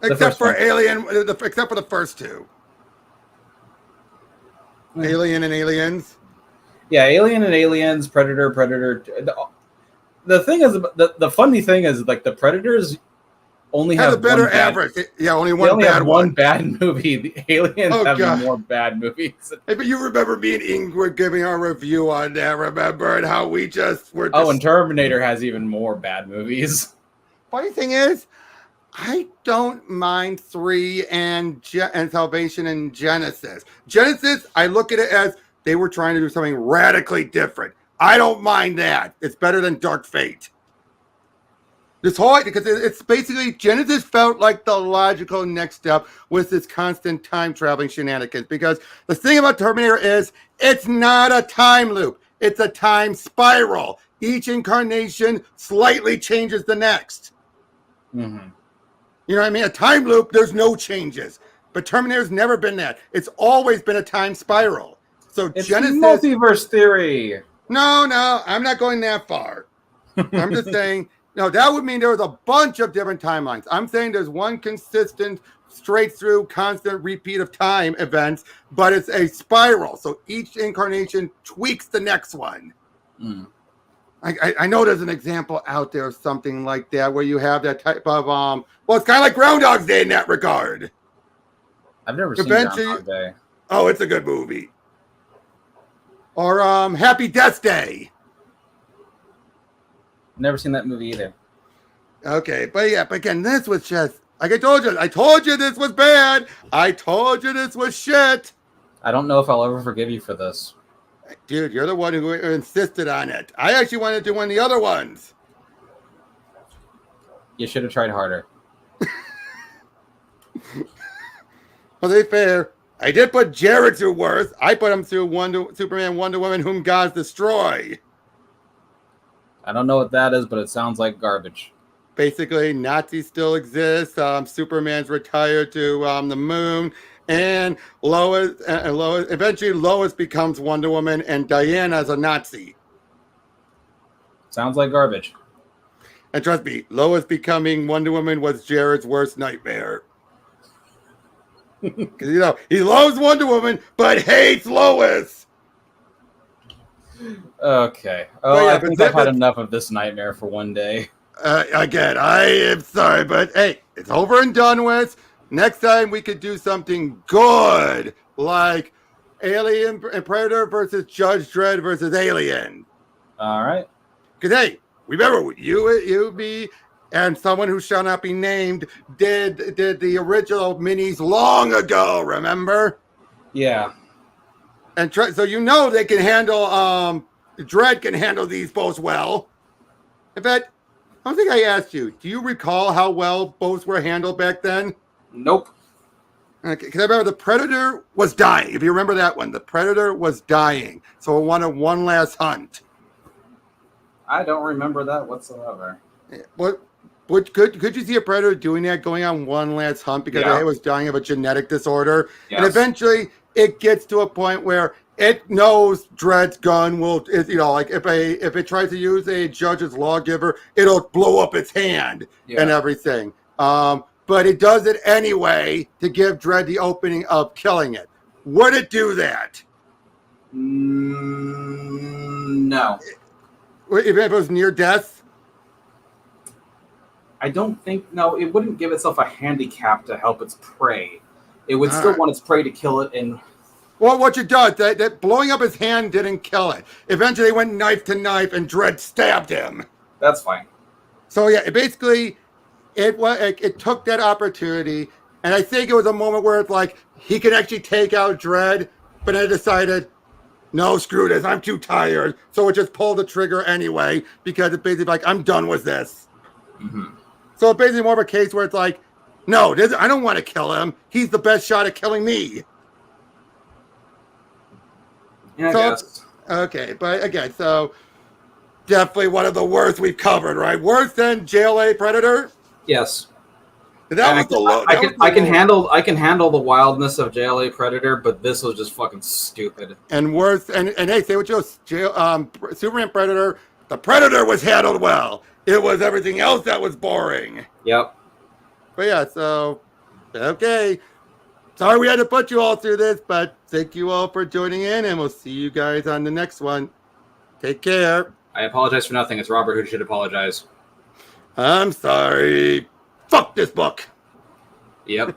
Except for the first 2. Alien and Aliens. Yeah, Alien and Aliens, Predator. The thing is, the funny thing is, like, the Predators only have a better average. Only one bad movie. The Aliens have more bad movies. Hey, but you remember me and Ingrid giving our review on that, remember? And how we just were... and Terminator has even more bad movies. Funny thing is, I don't mind 3 and Salvation and Genesis. Genesis, I look at it as they were trying to do something radically different. I don't mind that. It's better than Dark Fate. Because it's basically, Genesis felt like the logical next step with this constant time traveling shenanigans. Because the thing about Terminator is, it's not a time loop. It's a time spiral. Each incarnation slightly changes the next. Mm-hmm. You know what I mean? A time loop, there's no changes. But Terminator's never been that. It's always been a time spiral. So it's Genesis... multiverse theory. No, I'm not going that far. I'm just saying, no, that would mean there was a bunch of different timelines. I'm saying there's one consistent, straight through, constant repeat of time events, but it's a spiral. So each incarnation tweaks the next one. Mm. I know there's an example out there of something like that where you have that type of, well, it's kind of like Groundhog's Day in that regard. I've never seen Groundhog Day. Oh, it's a good movie. Or Happy Death Day. Never seen that movie either. Okay, but again, this was just like I told you this was bad. I told you this was shit. I don't know if I'll ever forgive you for this. Dude, you're the one who insisted on it. I actually wanted to do one of the other ones. You should have tried harder. Well, to be fair, I did put Jared through worse. I put him through Superman, Wonder Woman, whom gods destroy. I don't know what that is, but it sounds like garbage. Basically, Nazis still exist. Superman's retired to the moon, and Lois. Eventually, Lois becomes Wonder Woman, and Diana's a Nazi. Sounds like garbage. And trust me, Lois becoming Wonder Woman was Jared's worst nightmare. Because he loves Wonder Woman, but hates Lois. Okay. Oh, I think I've had enough of this nightmare for one day. Again, I am sorry, but hey, it's over and done with. Next time we could do something good, like Alien and Predator versus Judge Dredd versus Alien. All right. Because hey, remember you, me, and someone who shall not be named did the original minis long ago. Remember? Yeah. And so they can handle. Dredd can handle these both well. In fact, I don't think I asked you. Do you recall how well both were handled back then? Nope. Okay, because I remember the Predator was dying. If you remember that one, the Predator was dying. So it wanted one last hunt. I don't remember that whatsoever. Could you see a Predator doing that, going on one last hunt because it was dying of a genetic disorder? Yes. And eventually it gets to a point where it knows Dredd's gun will, if it tries to use a judge's lawgiver, it'll blow up its hand and everything. But it does it anyway to give Dredd the opening of killing it. Would it do that? No. If it was near death? I don't think, no, it wouldn't give itself a handicap to help its prey. It would still want its prey to kill it and... Well, what you did, that blowing up his hand didn't kill it. Eventually, they went knife to knife, and Dredd stabbed him. That's fine. So yeah, it took that opportunity, and I think it was a moment where it's like he could actually take out Dredd, but I decided, no, screw this, I'm too tired. So it just pulled the trigger anyway because it's basically like I'm done with this. Mm-hmm. So it's basically more of a case where it's like, no, I don't want to kill him. He's the best shot at killing me. Yeah, I guess. Okay, but again, so definitely one of the worst we've covered, right? Worse than JLA Predator? Yes. I can handle the wildness of JLA Predator, but this was just fucking stupid. And worse, and hey, say what you Superman Predator, the Predator was handled well. It was everything else that was boring. Yep. But yeah, so okay. Sorry we had to put you all through this, but thank you all for joining in, and we'll see you guys on the next one. Take care. I apologize for nothing. It's Robert who should apologize. I'm sorry. Fuck this book. Yep.